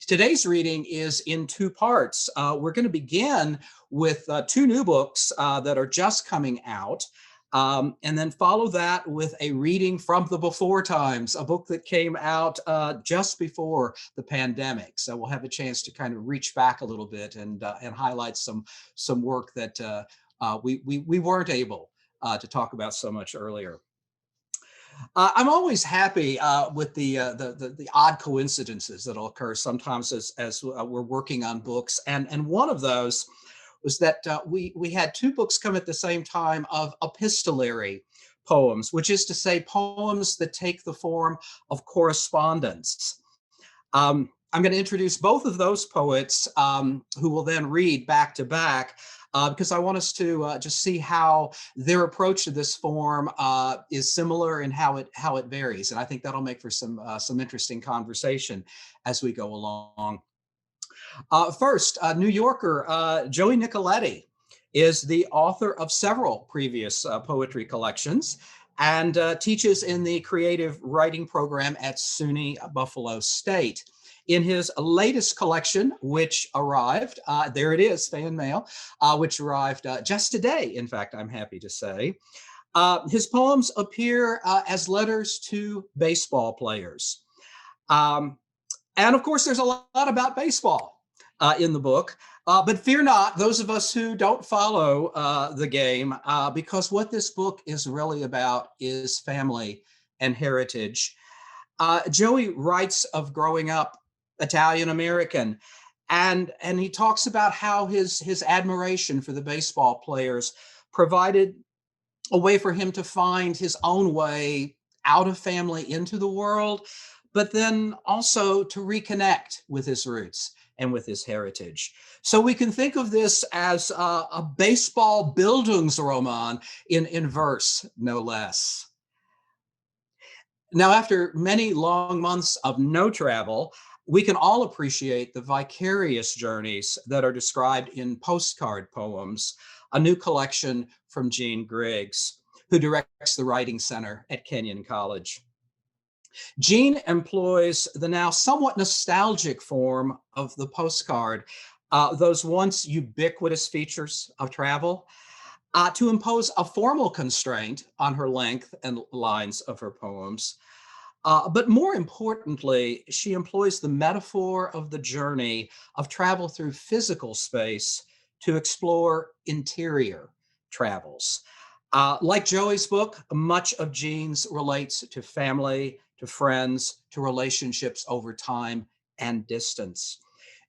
Today's reading is in two parts. We're going to begin with two new books that are just coming out, and then follow that with a reading from the before times, a book that came out just before the pandemic. So we'll have a chance to kind of reach back a little bit and highlight some work that we weren't able to talk about so much earlier. I'm always happy with the odd coincidences that'll occur sometimes as we're working on books, and one of those was that we had two books come at the same time of epistolary poems, which is to say poems that take the form of correspondence. I'm going to introduce both of those poets who will then read back to back because I want us to just see how their approach to this form is similar and how it varies. And I think that'll make for some interesting conversation as we go along. First, New Yorker Joey Nicoletti is the author of several previous poetry collections and teaches in the creative writing program at SUNY Buffalo State. In his latest collection, which arrived, there it is, fan mail, which arrived just today, in fact, I'm happy to say. His poems appear as letters to baseball players. And of course, there's a lot about baseball in the book. But fear not, those of us who don't follow the game, because what this book is really about is family and heritage. Joey writes of growing up Italian American, and he talks about how his admiration for the baseball players provided a way for him to find his own way out of family into the world, but then also to reconnect with his roots and with his heritage. So we can think of this as a baseball Bildungsroman in verse, no less. Now, after many long months of no travel, we can all appreciate the vicarious journeys that are described in Postcard Poems, a new collection from Jeanne Griggs, who directs the Writing Center at Kenyon College. Jeanne employs the now somewhat nostalgic form of the postcard, those once ubiquitous features of travel, to impose a formal constraint on her length and lines of her poems. But more importantly, she employs the metaphor of the journey of travel through physical space to explore interior travels. Like Joey's book, much of Jeanne's relates to family, to friends, to relationships over time and distance.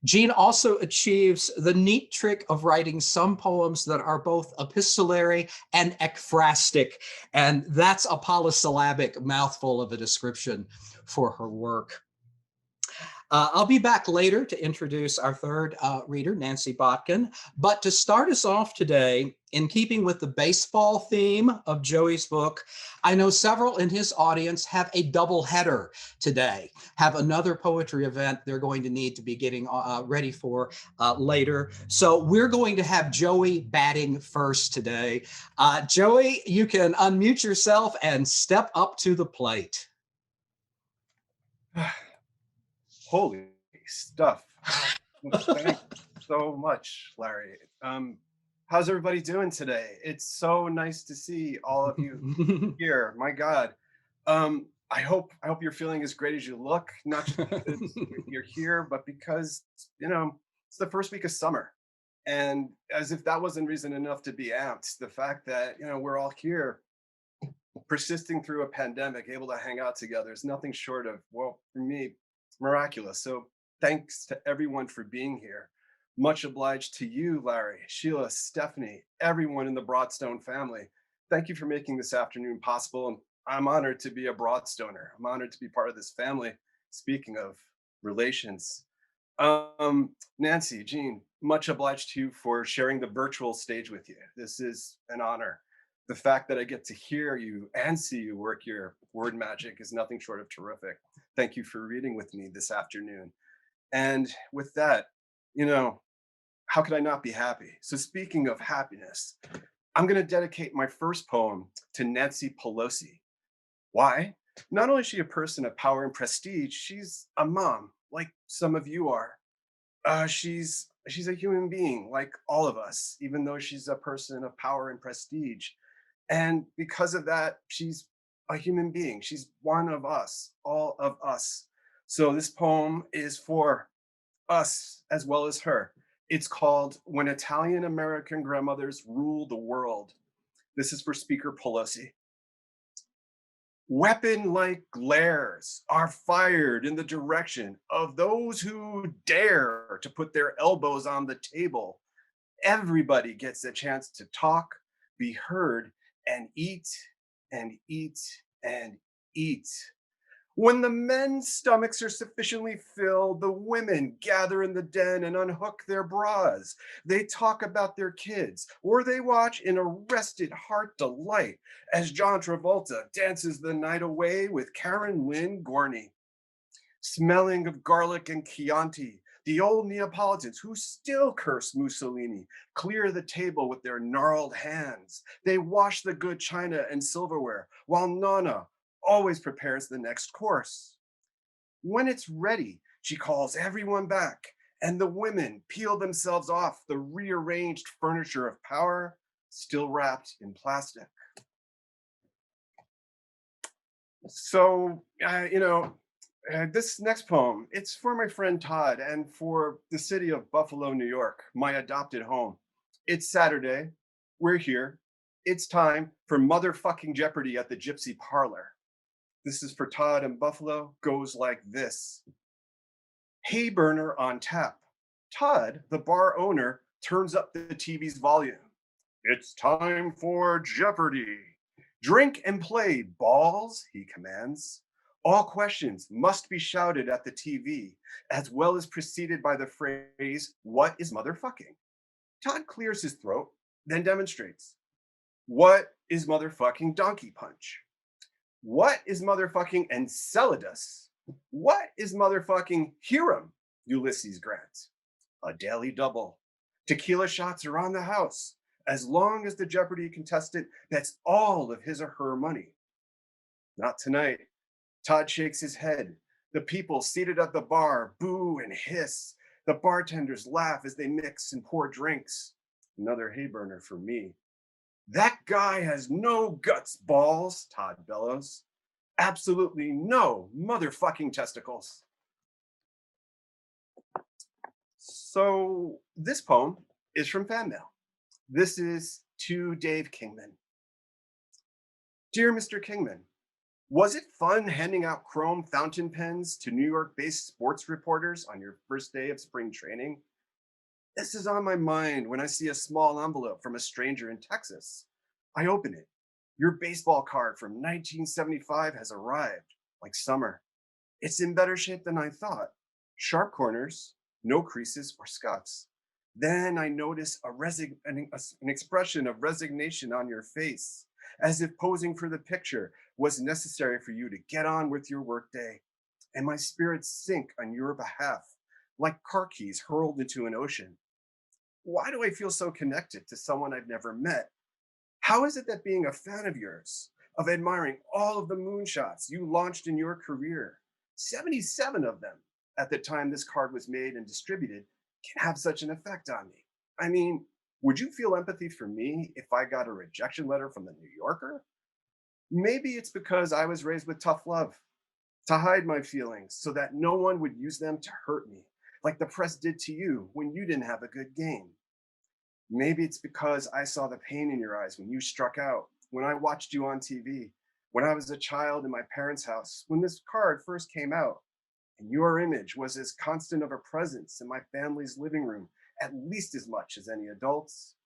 Jeanne also achieves the neat trick of writing some poems that are both epistolary and ekphrastic, and that's a polysyllabic mouthful of a description for her work. I'll be back later to introduce our third reader, Nancy Botkin. But to start us off today, in keeping with the baseball theme of Joey's book, I know several in his audience have a double header today, have another poetry event they're going to need to be getting ready for later. So we're going to have Joey batting first today. Joey, you can unmute yourself and step up to the plate. Holy stuff. Thank you so much, Larry. How's everybody doing today? It's so nice to see all of you here. My God. I hope you're feeling as great as you look, not just because you're here, but because, it's the first week of summer. And as if that wasn't reason enough to be amped, the fact that, we're all here persisting through a pandemic, able to hang out together is nothing short of, well, for me, miraculous. So thanks to everyone for being here. Much obliged to you, Larry, Sheila, Stephanie, everyone in the Broadstone family. Thank you for making this afternoon possible. And I'm honored to be a Broadstoner. I'm honored to be part of this family. Speaking of relations, Nancy, Jeanne, much obliged to you for sharing the virtual stage with you. This is an honor. The fact that I get to hear you and see you work your word magic is nothing short of terrific. Thank you for reading with me this afternoon. And with that, how could I not be happy? So speaking of happiness, I'm going to dedicate my first poem to Nancy Pelosi. Why? Not only is she a person of power and prestige, she's a mom, like some of you are. She's a human being like all of us, even though she's a person of power and prestige. And because of that, she's a human being. She's one of us, all of us. So this poem is for us as well as her. It's called When Italian American Grandmothers Rule the World. This is for Speaker Pelosi. Weapon like glares are fired in the direction of those who dare to put their elbows on the table. Everybody gets a chance to talk, be heard, and eat and eat and eat. When the men's stomachs are sufficiently filled, the women gather in the den and unhook their bras. They talk about their kids, or they watch in arrested heart delight as John Travolta dances the night away with Karen Lynn Gorney. Smelling of garlic and Chianti, the old Neapolitans who still curse Mussolini clear the table with their gnarled hands. They wash the good china and silverware, while Nonna always prepares the next course. When it's ready, she calls everyone back, and the women peel themselves off the rearranged furniture of power, still wrapped in plastic. So, this next poem, it's for my friend Todd and for the city of Buffalo, New York, my adopted home. It's Saturday. We're here. It's time for motherfucking Jeopardy at the Gypsy Parlor. This is for Todd and Buffalo. Goes like this. Hay burner on tap. Todd, the bar owner, turns up the TV's volume. It's time for Jeopardy! Drink and play, balls, he commands. All questions must be shouted at the TV, as well as preceded by the phrase, "What is motherfucking?" Todd clears his throat, then demonstrates. What is motherfucking Donkey Punch? What is motherfucking Enceladus? What is motherfucking Hiram, Ulysses Grant? A daily double. Tequila shots around the house, as long as the Jeopardy contestant bets all of his or her money. Not tonight. Todd shakes his head. The people seated at the bar boo and hiss. The bartenders laugh as they mix and pour drinks. Another hay burner for me. That guy has no guts, balls, Todd bellows. Absolutely no motherfucking testicles. So this poem is from fan mail. This is to Dave Kingman. Dear Mr. Kingman, was it fun handing out chrome fountain pens to New York-based sports reporters on your first day of spring training? This is on my mind when I see a small envelope from a stranger in Texas. I open it. Your baseball card from 1975 has arrived, like summer. It's in better shape than I thought. Sharp corners, no creases or scuffs. Then I notice an expression of resignation on your face, as if posing for the picture was necessary for you to get on with your workday. And my spirits sink on your behalf, like car keys hurled into an ocean. Why do I feel so connected to someone I've never met? How is it that being a fan of yours, of admiring all of the moonshots you launched in your career, 77 of them at the time this card was made and distributed, can have such an effect on me? I mean, would you feel empathy for me if I got a rejection letter from the New Yorker? Maybe it's because I was raised with tough love, to hide my feelings so that no one would use them to hurt me, like the press did to you when you didn't have a good game. Maybe it's because I saw the pain in your eyes when you struck out, when I watched you on TV, when I was a child in my parents' house, when this card first came out, and your image was as constant of a presence in my family's living room, at least as much as any adults.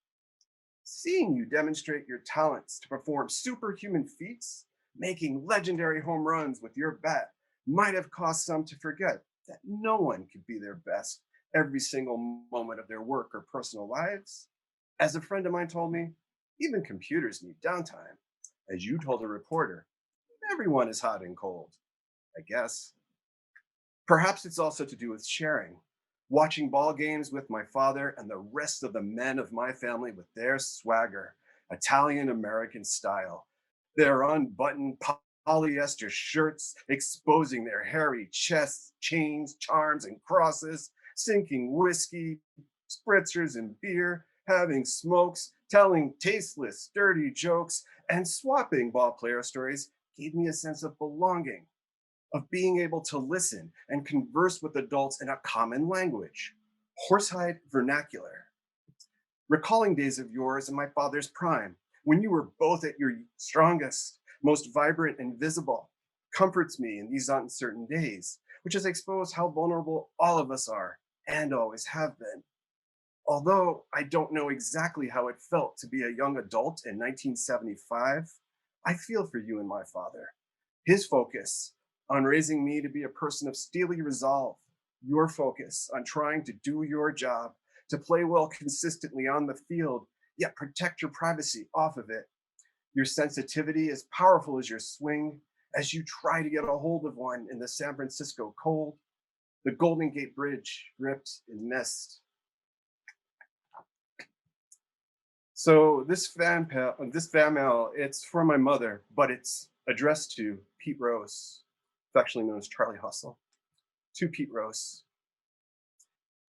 Seeing you demonstrate your talents to perform superhuman feats, making legendary home runs with your bat, might have caused some to forget that no one could be their best every single moment of their work or personal lives. As a friend of mine told me, even computers need downtime. As you told a reporter, everyone is hot and cold, I guess. Perhaps it's also to do with sharing, watching ball games with my father and the rest of the men of my family with their swagger, Italian American style, their unbuttoned polyester shirts exposing their hairy chests, chains, charms, and crosses, sinking whiskey, spritzers, and beer, having smokes, telling tasteless, dirty jokes, and swapping ball player stories gave me a sense of belonging, of being able to listen and converse with adults in a common language, horsehide vernacular. Recalling days of yours in my father's prime, when you were both at your strongest, most vibrant and visible, comforts me in these uncertain days, which has exposed how vulnerable all of us are and always have been. Although I don't know exactly how it felt to be a young adult in 1975, I feel for you and my father. His focus on raising me to be a person of steely resolve, your focus on trying to do your job, to play well consistently on the field, yet protect your privacy off of it. Your sensitivity as powerful as your swing, as you try to get a hold of one in the San Francisco cold, the Golden Gate Bridge dripped in mist. So this fan mail, it's for my mother, but it's addressed to Pete Rose, affectionately known as Charlie Hustle. To Pete Rose.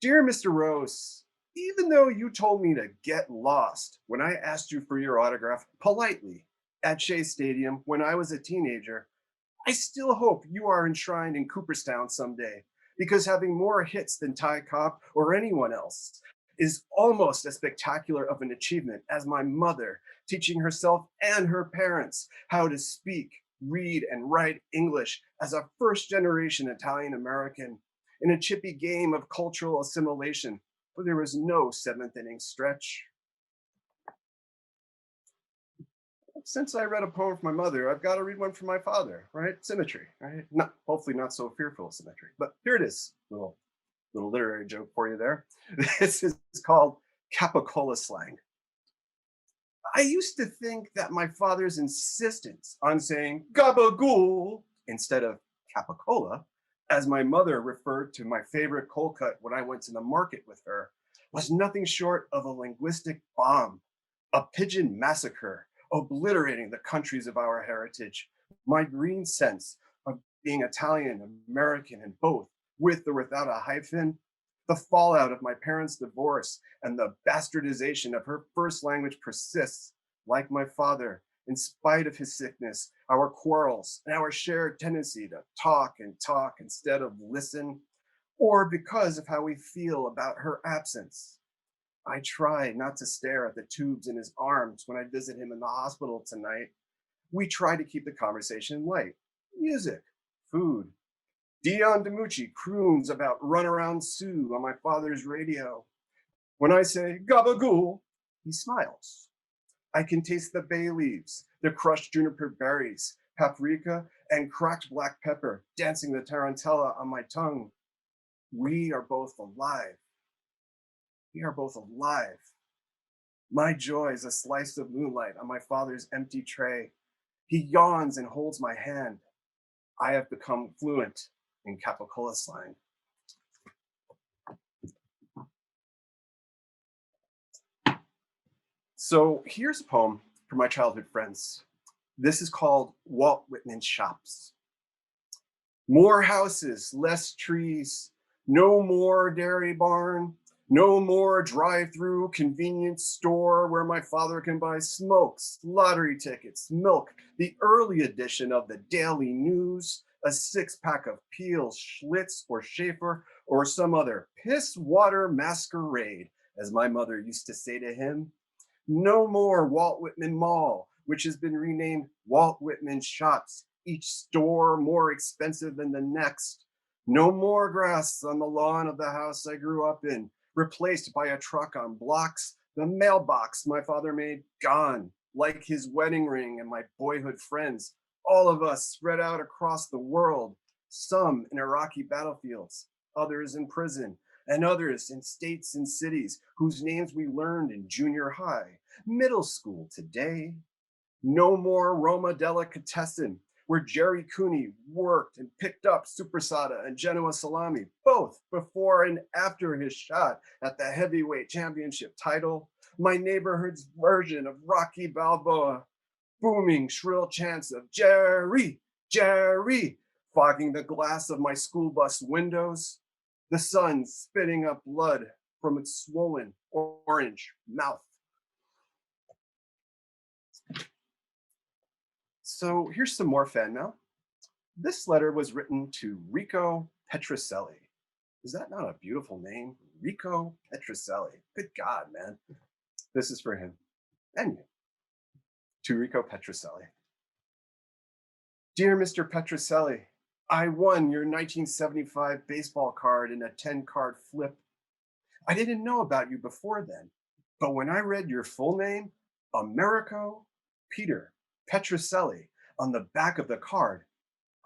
Dear Mr. Rose, even though you told me to get lost when I asked you for your autograph politely at Shea Stadium when I was a teenager, I still hope you are enshrined in Cooperstown someday, because having more hits than Ty Cobb or anyone else is almost as spectacular of an achievement as my mother teaching herself and her parents how to speak, read, and write English as a first generation Italian American in a chippy game of cultural assimilation where there was no seventh inning stretch. Since I read a poem from my mother, I've got to read one from my father, right? Symmetry, right? Not, hopefully not so fearful symmetry, but here it is. Little literary joke for you there. This is called capicola slang. I used to think that my father's insistence on saying gabagool instead of capicola, as my mother referred to my favorite cold cut when I went to the market with her, was nothing short of a linguistic bomb, a pigeon massacre, obliterating the countries of our heritage, my green sense of being Italian, American, and both, with or without a hyphen, the fallout of my parents' divorce and the bastardization of her first language persists, like my father, in spite of his sickness, our quarrels, and our shared tendency to talk and talk instead of listen, or because of how we feel about her absence. I try not to stare at the tubes in his arms when I visit him in the hospital tonight. We try to keep the conversation light. Music, food. Dion DiMucci croons about Runaround Sue on my father's radio. When I say gabagool, he smiles. I can taste the bay leaves, the crushed juniper berries, paprika, and cracked black pepper dancing the tarantella on my tongue. We are both alive. We are both alive. My joy is a slice of moonlight on my father's empty tray. He yawns and holds my hand. I have become fluent in capicola slang. So here's a poem for my childhood friends. This is called Walt Whitman Shops. More houses, less trees, no more dairy barn, no more drive-through convenience store where my father can buy smokes, lottery tickets, milk, the early edition of the Daily News, a six-pack of Peel's, Schlitz, or Schaefer, or some other piss water masquerade, as my mother used to say to him. No more Walt Whitman Mall, which has been renamed Walt Whitman Shops, each store more expensive than the next. No more grass on the lawn of the house I grew up in, replaced by a truck on blocks. The mailbox my father made gone, like his wedding ring and my boyhood friends, all of us spread out across the world, some in Iraqi battlefields, others in prison, and others in states and cities whose names we learned in junior high, middle school today. No more Roma Delicatessen, where Jerry Cooney worked and picked up Supersada and Genoa Salami, both before and after his shot at the heavyweight championship title. My neighborhood's version of Rocky Balboa, booming shrill chants of Jerry, Jerry, fogging the glass of my school bus windows, the sun spitting up blood from its swollen orange mouth. So here's some more fan mail. This letter was written to Rico Petroselli. Is that not a beautiful name? Rico Petroselli. Good God, man. This is for him and you. To Rico Petroselli. Dear Mr. Petroselli, I won your 1975 baseball card in a 10-card flip. I didn't know about you before then, but when I read your full name, Americo Peter Petroselli, on the back of the card,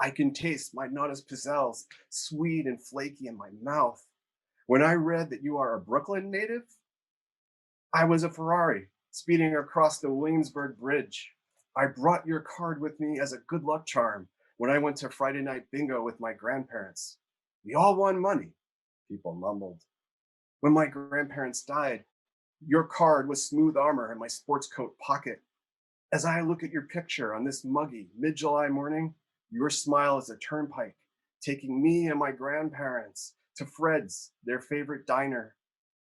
I can taste my Natas Pizzelles sweet and flaky in my mouth. When I read that you are a Brooklyn native, I was a Ferrari speeding across the Williamsburg Bridge. I brought your card with me as a good luck charm when I went to Friday night bingo with my grandparents. We all won money, people mumbled. When my grandparents died, your card was smooth armor in my sports coat pocket. As I look at your picture on this muggy mid-July morning, your smile is a turnpike, taking me and my grandparents to Fred's, their favorite diner.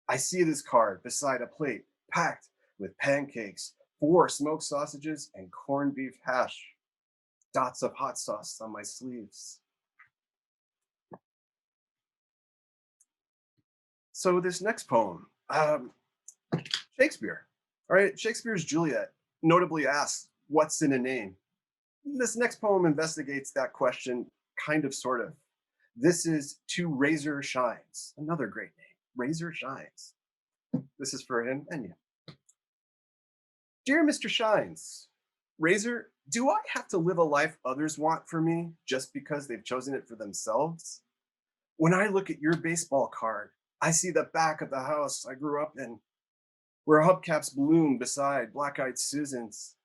I see this card beside a plate packed with pancakes, 4 smoked sausages, and corned beef hash. Dots of hot sauce on my sleeves. So this next poem, Shakespeare. All right, Shakespeare's Juliet notably asks, "What's in a name?" This next poem investigates that question, kind of, sort of. This is To Razor Shines, another great name, Razor Shines. This is for him and you. Dear Mr. Shines, Razor, do I have to live a life others want for me just because they've chosen it for themselves? When I look at your baseball card, I see the back of the house I grew up in, where hubcaps bloom beside black-eyed Susans.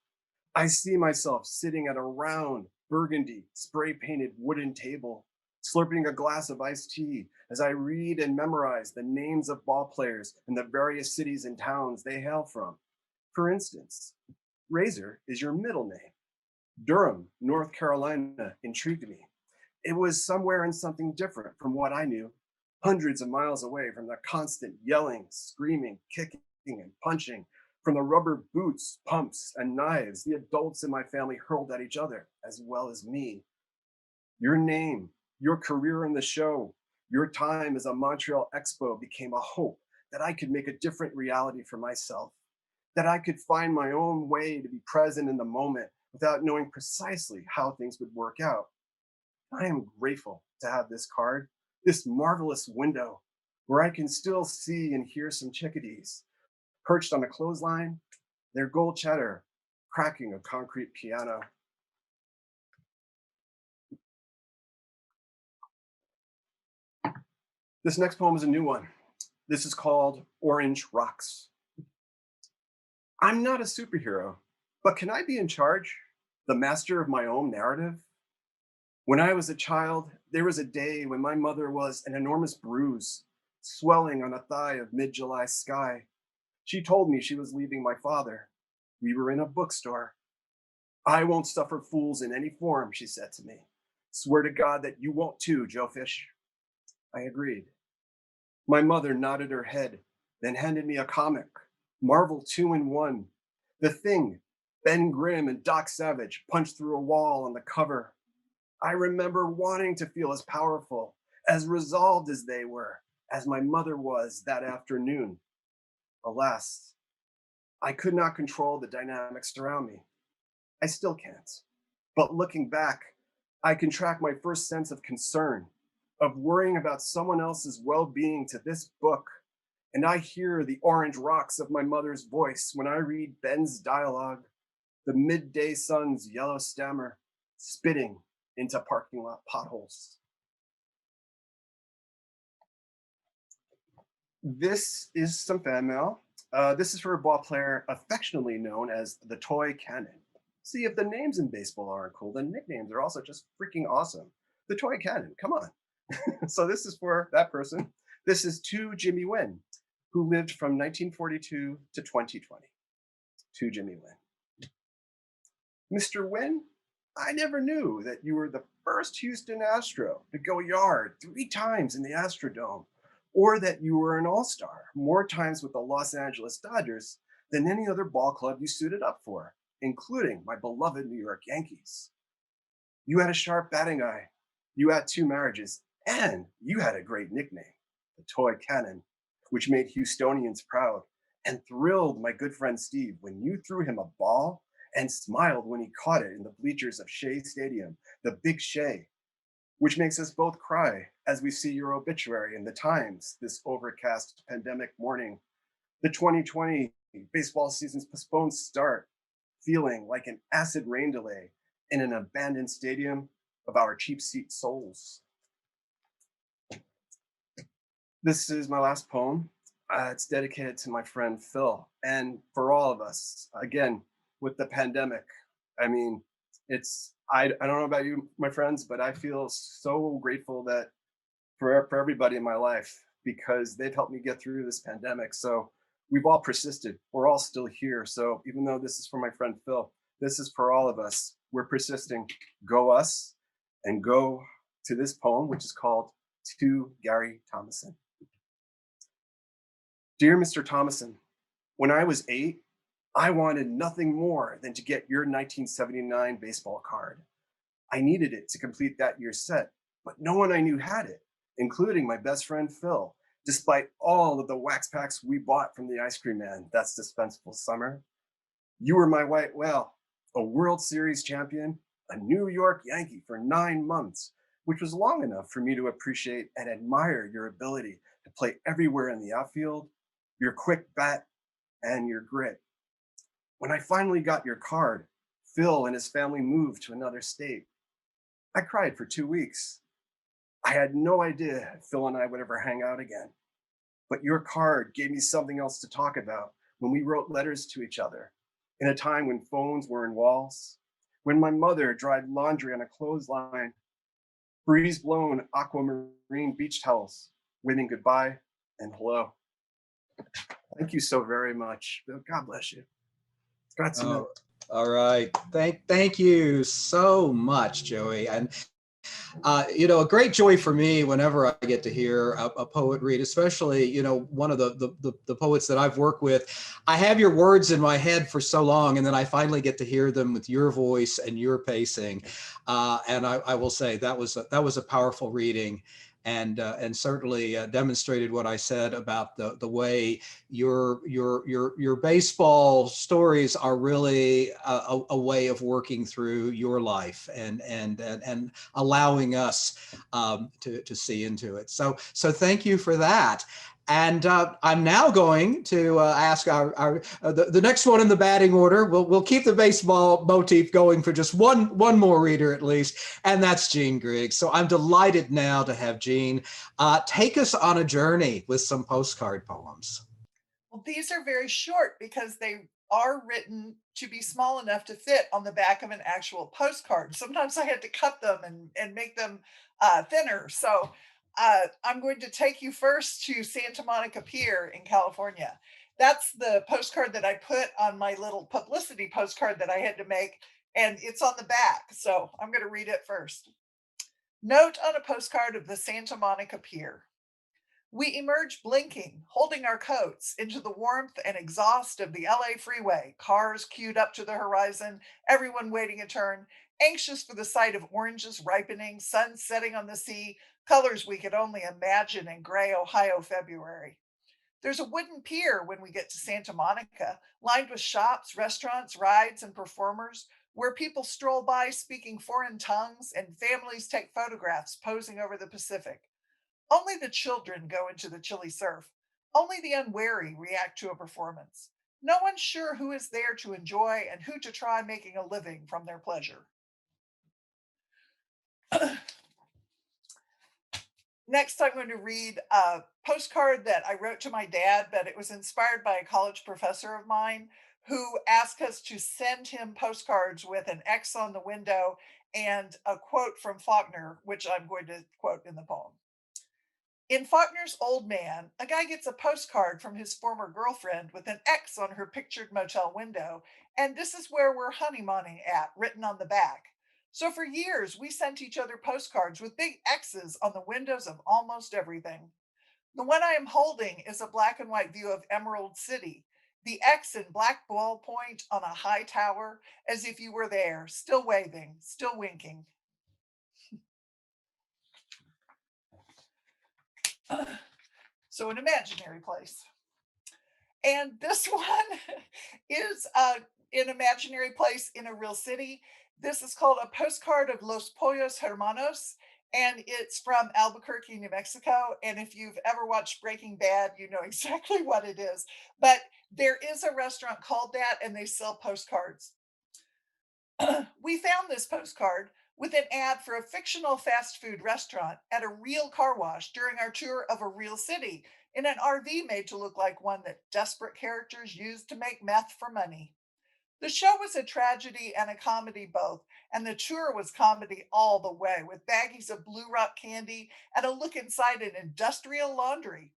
I see myself sitting at a round, burgundy, spray-painted wooden table, slurping a glass of iced tea as I read and memorize the names of ball players in the various cities and towns they hail from. For instance, Razor is your middle name. Durham, North Carolina intrigued me. It was somewhere in something different from what I knew, hundreds of miles away from the constant yelling, screaming, kicking, and punching, from the rubber boots, pumps, and knives the adults in my family hurled at each other, as well as me. Your name, your career in the show, your time as a Montreal Expo became a hope that I could make a different reality for myself, that I could find my own way to be present in the moment without knowing precisely how things would work out. I am grateful to have this card, this marvelous window where I can still see and hear some chickadees perched on a clothesline, their gold chatter cracking a concrete piano. This next poem is a new one. This is called Orange Rocks. I'm not a superhero, but can I be in charge, the master of my own narrative? When I was a child, there was a day when my mother was an enormous bruise, swelling on a thigh of mid-July sky. She told me she was leaving my father. We were in a bookstore. I won't suffer fools in any form, she said to me. Swear to God that you won't too, Joe Fish. I agreed. My mother nodded her head, then handed me a comic, Marvel 2-in-1. The Thing, Ben Grimm and Doc Savage punched through a wall on the cover. I remember wanting to feel as powerful, as resolved as they were, as my mother was that afternoon. Alas, I could not control the dynamics around me. I still can't. But looking back, I can track my first sense of concern, of worrying about someone else's well-being to this book. And I hear the orange rocks of my mother's voice when I read Ben's dialogue, the midday sun's yellow stammer spitting into parking lot potholes. This is some fan mail. This is for a ball player affectionately known as the Toy Cannon. See, if the names in baseball aren't cool, then nicknames are also just freaking awesome. The Toy Cannon, come on. So this is for that person. This is to Jimmy Wynn, who lived from 1942 to 2020. To Jimmy Wynn. Mr. Wynn, I never knew that you were the first Houston Astro to go yard 3 times in the Astrodome, or that you were an all star more times with the Los Angeles Dodgers than any other ball club you suited up for, including my beloved New York Yankees. You had a sharp batting eye, you had 2 marriages, and you had a great nickname, the Toy Cannon, which made Houstonians proud and thrilled my good friend Steve when you threw him a ball and smiled when he caught it in the bleachers of Shea Stadium, the Big Shea, which makes us both cry as we see your obituary in the Times this overcast pandemic morning. The 2020 baseball season's postponed start, feeling like an acid rain delay in an abandoned stadium of our cheap seat souls. This is my last poem. It's dedicated to my friend Phil and for all of us. Again, with the pandemic, I mean, I don't know about you, my friends, but I feel so grateful that for everybody in my life because they've helped me get through this pandemic. So we've all persisted. We're all still here. So even though this is for my friend Phil, this is for all of us. We're persisting. Go us, and go to this poem, which is called To Gary Thomason. Dear Mr. Thomason, when I was 8, I wanted nothing more than to get your 1979 baseball card. I needed it to complete that year's set, but no one I knew had it, including my best friend Phil, despite all of the wax packs we bought from the ice cream man that suspenseful summer. You were my white whale, a World Series champion, a New York Yankee for 9 months, which was long enough for me to appreciate and admire your ability to play everywhere in the outfield, your quick bat, and your grit. When I finally got your card, Phil and his family moved to another state. I cried for 2 weeks. I had no idea if Phil and I would ever hang out again. But your card gave me something else to talk about when we wrote letters to each other in a time when phones were in walls, when my mother dried laundry on a clothesline, breeze blown aquamarine beach towels, waving goodbye and hello. Thank you so very much. God bless you. Grazie. Oh, all right. Thank you so much, Joey. And a great joy for me whenever I get to hear a poet read, especially, one of the poets that I've worked with. I have your words in my head for so long, and then I finally get to hear them with your voice and your pacing. And I will say that was a powerful reading. And certainly demonstrated what I said about the way your baseball stories are really a way of working through your life and allowing us to see into it. So thank you for that. And I'm now going to ask the next one in the batting order. We'll keep the baseball motif going for just one more reader at least, and that's Jeanne Griggs. So I'm delighted now to have Jeanne take us on a journey with some postcard poems. Well, these are very short because they are written to be small enough to fit on the back of an actual postcard. Sometimes I had to cut them and make them thinner. So I'm going to take you first to Santa Monica Pier in California. That's the postcard that I put on my little publicity postcard that I had to make, and it's on the back. So I'm going to read it first. Note on a postcard of the Santa Monica Pier. We emerge blinking, holding our coats into the warmth and exhaust of the LA freeway, cars queued up to the horizon, everyone waiting a turn, anxious for the sight of oranges ripening, sun setting on the sea, colors we could only imagine in gray Ohio February. There's a wooden pier when we get to Santa Monica, lined with shops, restaurants, rides, and performers, where people stroll by speaking foreign tongues and families take photographs posing over the Pacific. Only the children go into the chilly surf. Only the unwary react to a performance. No one's sure who is there to enjoy and who to try making a living from their pleasure. Next, I'm going to read a postcard that I wrote to my dad, but it was inspired by a college professor of mine who asked us to send him postcards with an X on the window and a quote from Faulkner, which I'm going to quote in the poem. In Faulkner's Old Man, a guy gets a postcard from his former girlfriend with an X on her pictured motel window, and this is where we're honeymooning at, written on the back. So for years, we sent each other postcards with big X's on the windows of almost everything. The one I am holding is a black and white view of Emerald City. The X in black ballpoint on a high tower, as if you were there, still waving, still winking. So, an imaginary place. And this one is an imaginary place in a real city. This is called A Postcard of Los Pollos Hermanos, and it's from Albuquerque, New Mexico. And if you've ever watched Breaking Bad, you know exactly what it is. But there is a restaurant called that, and they sell postcards. We found this postcard with an ad for a fictional fast food restaurant at a real car wash during our tour of a real city in an RV made to look like one that desperate characters used to make meth for money. The show was a tragedy and a comedy both, and the tour was comedy all the way, with baggies of Blue Rock candy and a look inside an industrial laundry.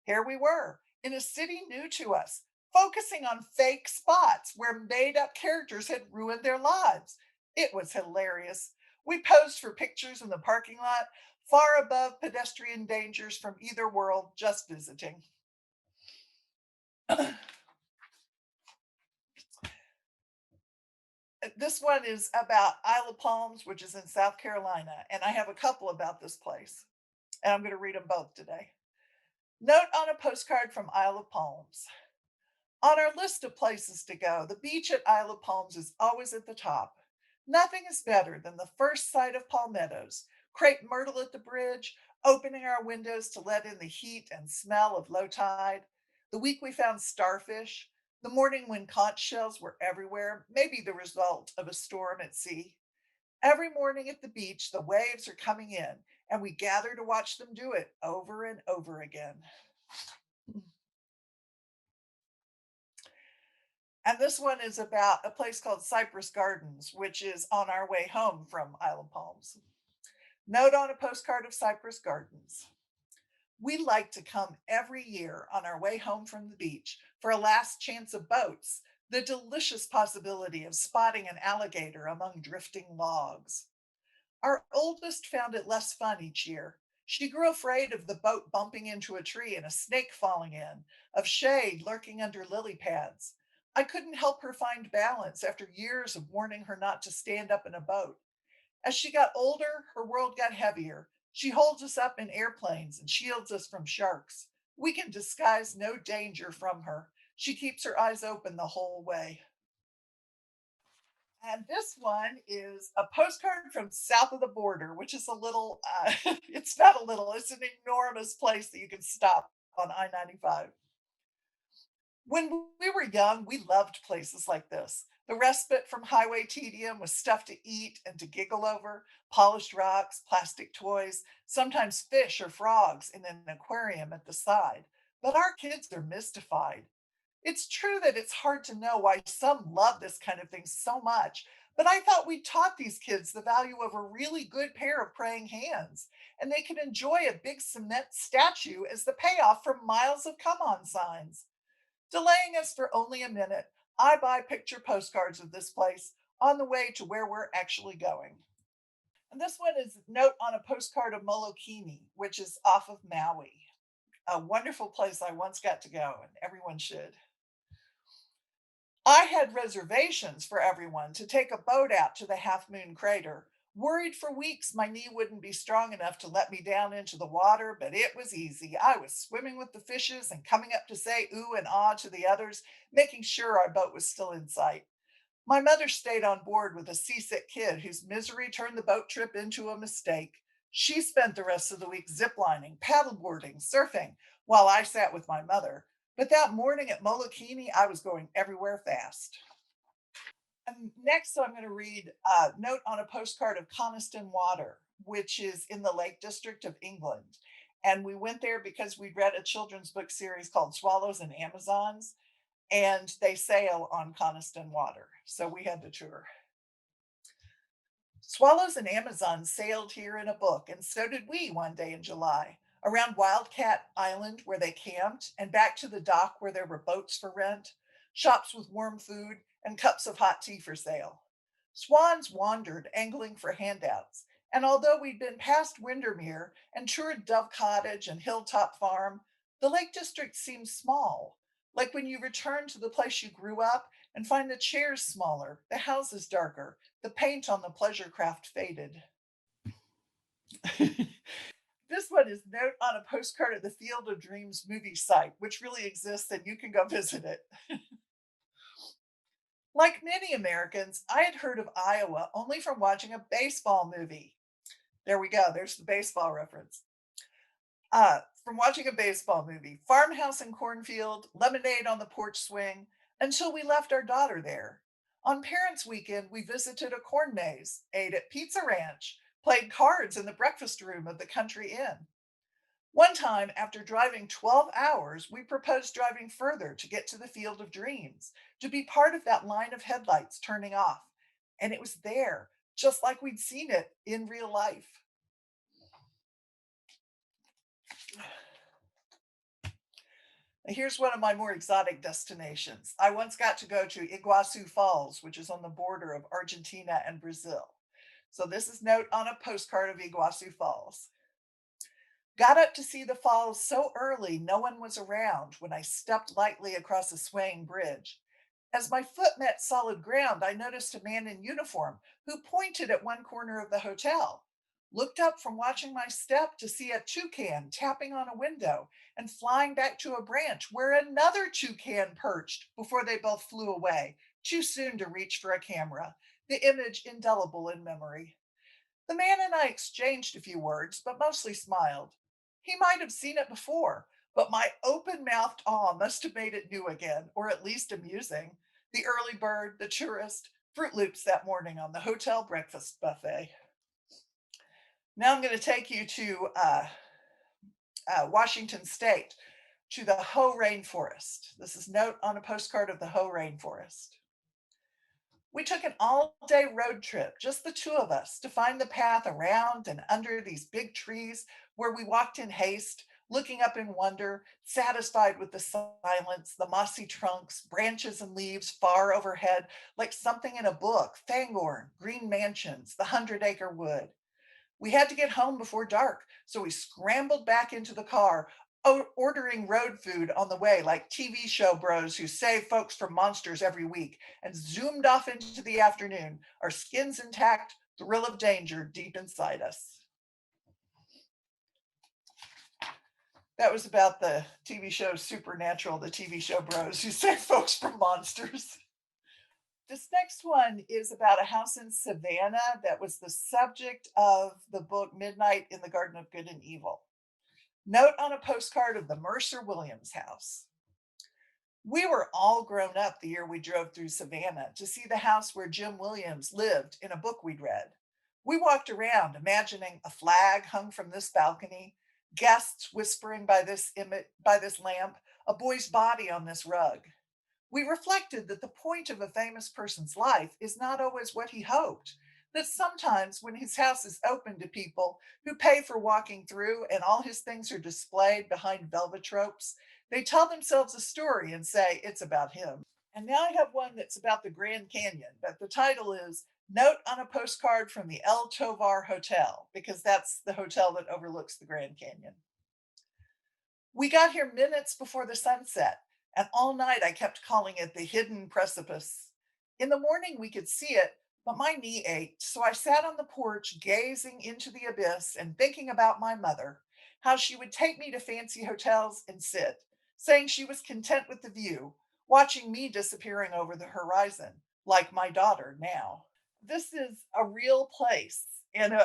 Here we were in a city new to us, focusing on fake spots where made up characters had ruined their lives. It was hilarious. We posed for pictures in the parking lot, far above pedestrian dangers from either world, just visiting. This one is about Isle of Palms, which is in South Carolina, and I have a couple about this place, and I'm going to read them both today. Note on a postcard from Isle of Palms. On our list of places to go, the beach at Isle of Palms is always at the top. Nothing is better than the first sight of palmettos, crepe myrtle at the bridge, opening our windows to let in the heat and smell of low tide. The week we found starfish, the morning when conch shells were everywhere, maybe the result of a storm at sea. Every morning at the beach, the waves are coming in, and we gather to watch them do it over and over again. And this one is about a place called Cypress Gardens, which is on our way home from Island Palms. Note on a postcard of Cypress Gardens. We like to come every year on our way home from the beach for a last chance of boats, the delicious possibility of spotting an alligator among drifting logs. Our oldest found it less fun each year. She grew afraid of the boat bumping into a tree and a snake falling in, of shade lurking under lily pads. I couldn't help her find balance after years of warning her not to stand up in a boat. As she got older, her world got heavier. She holds us up in airplanes and shields us from sharks. We can disguise no danger from her. She keeps her eyes open the whole way. And this one is a postcard from south of the border, which is a little, it's not a little, it's an enormous place that you can stop on I 95. When we were young, we loved places like this. The respite from highway tedium with stuff to eat and to giggle over, polished rocks, plastic toys, sometimes fish or frogs in an aquarium at the side. But our kids are mystified. It's true that it's hard to know why some love this kind of thing so much, but I thought we taught these kids the value of a really good pair of praying hands, and they can enjoy a big cement statue as the payoff for miles of come on signs. Delaying us for only a minute, I buy picture postcards of this place on the way to where we're actually going. And this one is note on a postcard of Molokini, which is off of Maui, a wonderful place I once got to go, and everyone should. I had reservations for everyone to take a boat out to the Half Moon Crater. Worried for weeks my knee wouldn't be strong enough to let me down into the water, but it was easy. I was swimming with the fishes and coming up to say ooh and ah to the others, making sure our boat was still in sight. My mother stayed on board with a seasick kid whose misery turned the boat trip into a mistake. She spent the rest of the week ziplining, paddleboarding, surfing, while I sat with my mother. But that morning at Molokini, I was going everywhere fast. And next, I'm going to read a note on a postcard of Coniston Water, which is in the Lake District of England. And we went there because we'd read a children's book series called Swallows and Amazons, and they sail on Coniston Water. So we had to tour. Swallows and Amazons sailed here in a book, and so did we one day in July, around Wildcat Island where they camped, and back to the dock where there were boats for rent, shops with warm food, and cups of hot tea for sale. Swans wandered, angling for handouts, and although we'd been past Windermere and toured Dove Cottage and Hilltop Farm, the Lake District seemed small, like when you return to the place you grew up and find the chairs smaller, the houses darker, the paint on the pleasure craft faded. This one is note on a postcard of the Field of Dreams movie site, which really exists and you can go visit it. Like many Americans, I had heard of Iowa only from watching a baseball movie. There we go. There's the baseball reference. From watching a baseball movie, farmhouse and cornfield, lemonade on the porch swing, until we left our daughter there. On Parents' Weekend, we visited a corn maze, ate at Pizza Ranch, played cards in the breakfast room of the country inn. One time, after driving 12 hours, we proposed driving further to get to the Field of Dreams, to be part of that line of headlights turning off. And it was there, just like we'd seen it in real life. Here's one of my more exotic destinations. I once got to go to Iguazu Falls, which is on the border of Argentina and Brazil. So this is note on a postcard of Iguazu Falls. Got up to see the falls so early, no one was around when I stepped lightly across a swaying bridge. As my foot met solid ground, I noticed a man in uniform who pointed at one corner of the hotel. Looked up from watching my step to see a toucan tapping on a window and flying back to a branch where another toucan perched before they both flew away, too soon to reach for a camera, the image indelible in memory. The man and I exchanged a few words, but mostly smiled. He might have seen it before, but my open mouthed awe must have made it new again, or at least amusing. The early bird, the tourist, Fruit Loops that morning on the hotel breakfast buffet. Now I'm going to take you to Washington State, to the Hoh Rainforest. This is note on a postcard of the Hoh Rainforest. We took an all day road trip, just the two of us, to find the path around and under these big trees where we walked in haste, looking up in wonder, satisfied with the silence, the mossy trunks, branches and leaves far overhead, like something in a book, Fangorn, green mansions, the 100-acre wood. We had to get home before dark, so we scrambled back into the car, ordering road food on the way like TV show bros who save folks from monsters every week, and zoomed off into the afternoon, our skins intact, thrill of danger deep inside us. That was about the TV show Supernatural, the TV show bros who save folks from monsters. This next one is about a house in Savannah that was the subject of the book Midnight in the Garden of Good and Evil. Note on a postcard of the Mercer Williams house. We were all grown up the year we drove through Savannah to see the house where Jim Williams lived in a book we'd read. We walked around imagining a flag hung from this balcony, guests whispering by this lamp, a boy's body on this rug. We reflected that the point of a famous person's life is not always what he hoped. That sometimes, when his house is open to people who pay for walking through and all his things are displayed behind velvet ropes, they tell themselves a story and say it's about him. And now I have one that's about the Grand Canyon, but the title is Note on a Postcard from the El Tovar Hotel, because that's the hotel that overlooks the Grand Canyon. We got here minutes before the sunset, and all night I kept calling it the hidden precipice. In the morning we could see it, but my knee ached, so I sat on the porch gazing into the abyss and thinking about my mother, how she would take me to fancy hotels and sit, saying she was content with the view, watching me disappearing over the horizon, like my daughter now. This is a real place. And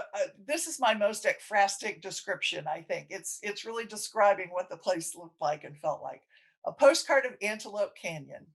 this is my most ekphrastic description, I think. It's really describing what the place looked like and felt like. A postcard of Antelope Canyon.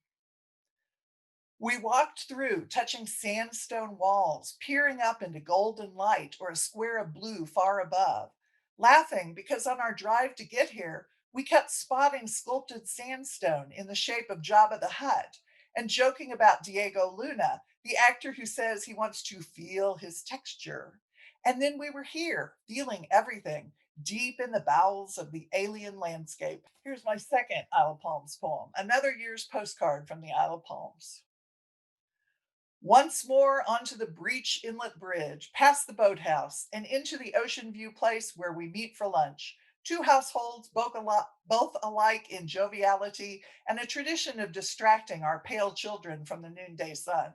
We walked through, touching sandstone walls, peering up into golden light or a square of blue far above, laughing because on our drive to get here, we kept spotting sculpted sandstone in the shape of Jabba the Hutt and joking about Diego Luna, the actor who says he wants to feel his texture. And then we were here, feeling everything, deep in the bowels of the alien landscape. Here's my second Isle of Palms poem, another year's postcard from the Isle of Palms. Once more onto the Breach Inlet Bridge, past the boathouse, and into the Ocean View place where we meet for lunch. Two households, both alike in joviality and a tradition of distracting our pale children from the noonday sun.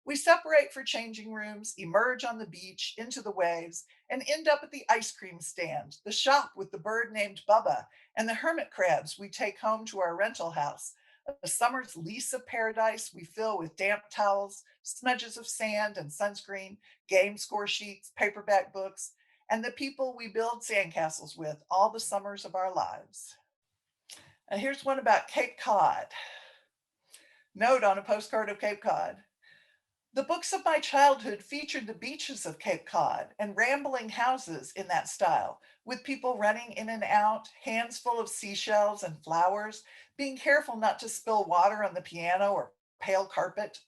We separate for changing rooms, emerge on the beach into the waves, and end up at the ice cream stand, the shop with the bird named Bubba, and the hermit crabs we take home to our rental house. A summer's lease of paradise we fill with damp towels, smudges of sand and sunscreen, game score sheets, paperback books, and the people we build sandcastles with all the summers of our lives. And here's one about Cape Cod. Note on a postcard of Cape Cod. The books of my childhood featured the beaches of Cape Cod and rambling houses in that style, with people running in and out, hands full of seashells and flowers, being careful not to spill water on the piano or pale carpet.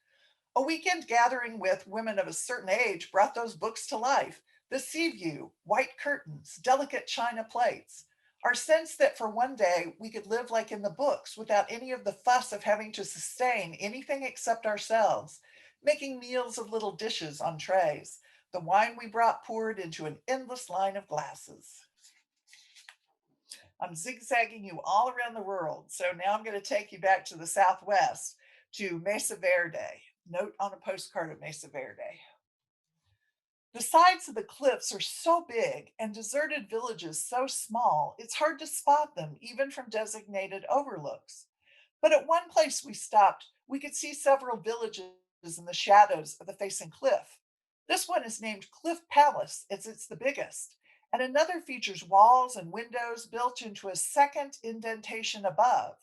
A weekend gathering with women of a certain age brought those books to life. The sea view, white curtains, delicate china plates. Our sense that for one day we could live like in the books without any of the fuss of having to sustain anything except ourselves, making meals of little dishes on trays, the wine we brought poured into an endless line of glasses. I'm zigzagging you all around the world, so now I'm going to take you back to the Southwest, to Mesa Verde. Note on a postcard of Mesa Verde. The sides of the cliffs are so big and deserted villages so small, it's hard to spot them even from designated overlooks. But at one place we stopped, we could see several villages in the shadows of the facing cliff. This one is named Cliff Palace as it's the biggest, and another features walls and windows built into a second indentation above.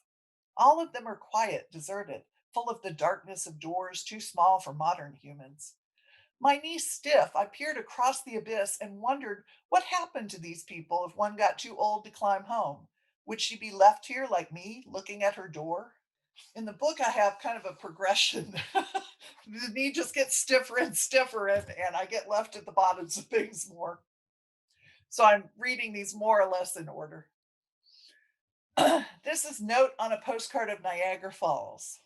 All of them are quiet, deserted, full of the darkness of doors too small for modern humans. My knee stiff, I peered across the abyss and wondered what happened to these people if one got too old to climb home. Would she be left here like me, looking at her door? In the book, I have kind of a progression. The knee just gets stiffer and stiffer, and I get left at the bottoms of things more. So I'm reading these more or less in order. This is Note on a postcard of Niagara Falls.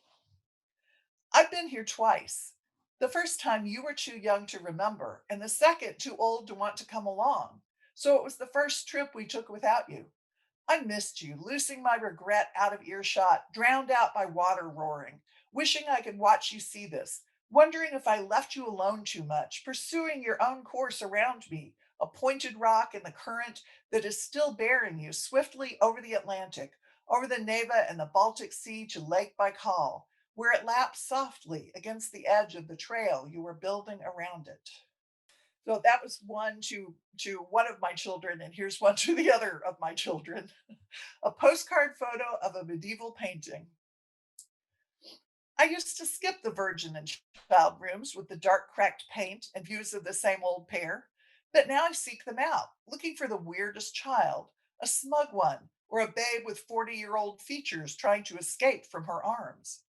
I've been here twice. The first time you were too young to remember, and the second too old to want to come along. So it was the first trip we took without you. I missed you, losing my regret out of earshot, drowned out by water roaring, wishing I could watch you see this, wondering if I left you alone too much, pursuing your own course around me, a pointed rock in the current that is still bearing you swiftly over the Atlantic, over the Neva and the Baltic Sea to Lake Baikal, where it laps softly against the edge of the trail you were building around it. So that was one to one of my children, and here's one to the other of my children. A postcard photo of a medieval painting. I used to skip the Virgin and Child rooms with the dark cracked paint and views of the same old pair, but now I seek them out, looking for the weirdest child, a smug one, or a babe with 40-year-old features trying to escape from her arms.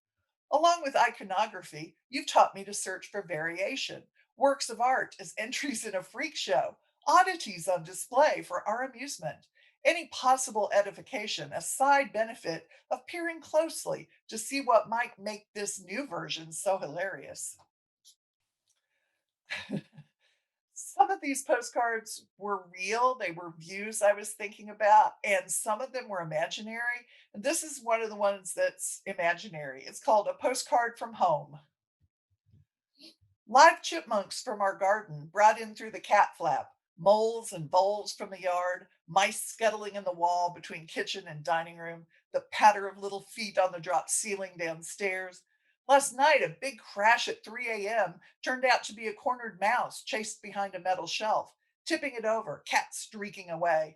Along with iconography, you've taught me to search for variation, works of art as entries in a freak show, oddities on display for our amusement, any possible edification, a side benefit of peering closely to see what might make this new version so hilarious. Some of these postcards were real, they were views I was thinking about, and some of them were imaginary. And this is one of the ones that's imaginary. It's called A Postcard from Home. Live chipmunks from our garden brought in through the cat flap, moles and voles from the yard, mice scuttling in the wall between kitchen and dining room, the patter of little feet on the drop ceiling downstairs. Last night, a big crash at 3 a.m. turned out to be a cornered mouse chased behind a metal shelf, tipping it over, cat streaking away.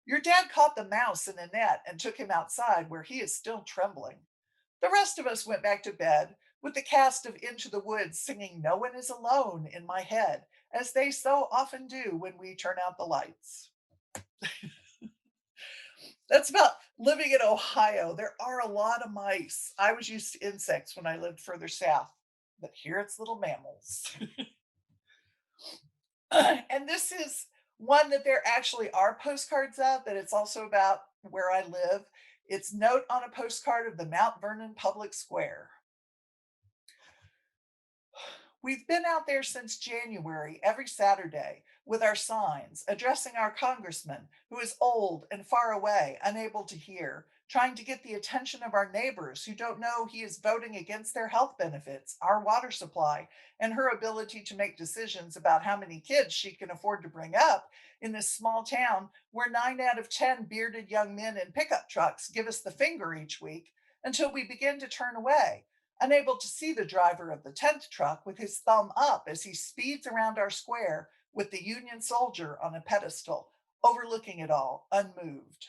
Your dad caught the mouse in a net and took him outside where he is still trembling. The rest of us went back to bed with the cast of Into the Woods singing No One Is Alone in my head, as they so often do when we turn out the lights. That's about living in Ohio. There are a lot of mice. I was used to insects when I lived further south, but here it's little mammals. And this is one that there actually are postcards of, but it's also about where I live. It's Note on a postcard of the Mount Vernon Public Square. We've been out there since January every Saturday with our signs, addressing our congressman, who is old and far away, unable to hear, trying to get the attention of our neighbors who don't know he is voting against their health benefits, our water supply, and her ability to make decisions about how many kids she can afford to bring up in this small town where 9 out of 10 bearded young men in pickup trucks give us the finger each week until we begin to turn away, unable to see the driver of the 10th truck with his thumb up as he speeds around our square with the Union soldier on a pedestal, overlooking it all, unmoved.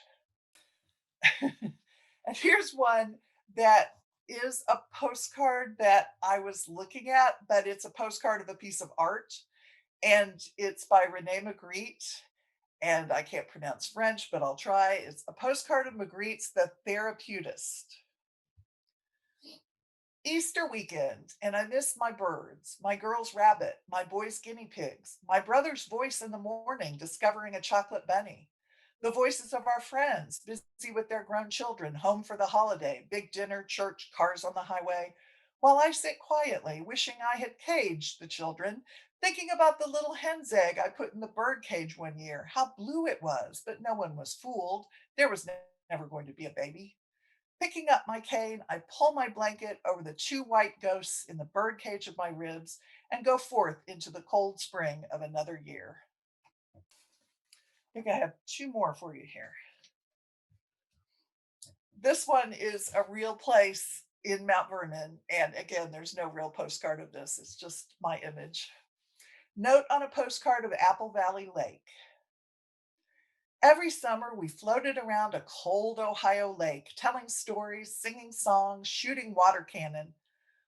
And here's one that is a postcard that I was looking at, but it's a postcard of a piece of art, and it's by Renee Magritte. And I can't pronounce French, but I'll try. It's a postcard of Magritte's The Therapeutist. Easter weekend, and I miss my birds, my girl's rabbit, my boy's guinea pigs, my brother's voice in the morning discovering a chocolate bunny, the voices of our friends busy with their grown children, home for the holiday, big dinner, church, cars on the highway, while I sit quietly, wishing I had caged the children, thinking about the little hen's egg I put in the bird cage one year, how blue it was, but no one was fooled. There was never going to be a baby. Picking up my cane, I pull my blanket over the two white ghosts in the birdcage of my ribs and go forth into the cold spring of another year. I think I have two more for you here. This one is a real place in Mount Vernon. And again, there's no real postcard of this, it's just my image. Note on a postcard of Apple Valley Lake. Every summer, we floated around a cold Ohio lake, telling stories, singing songs, shooting water cannon.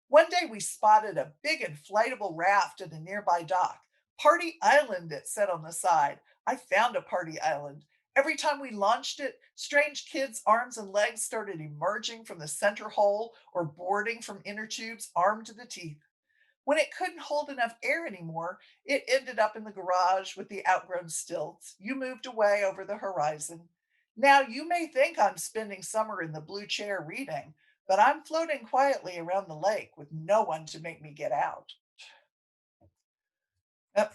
One day, we spotted a big inflatable raft at a nearby dock. Party Island, it said on the side. I found a party island. Every time we launched it, strange kids' arms and legs started emerging from the center hole or boarding from inner tubes, armed to the teeth. When it couldn't hold enough air anymore, it ended up in the garage with the outgrown stilts. You moved away over the horizon. Now you may think I'm spending summer in the blue chair reading, but I'm floating quietly around the lake with no one to make me get out. Yep,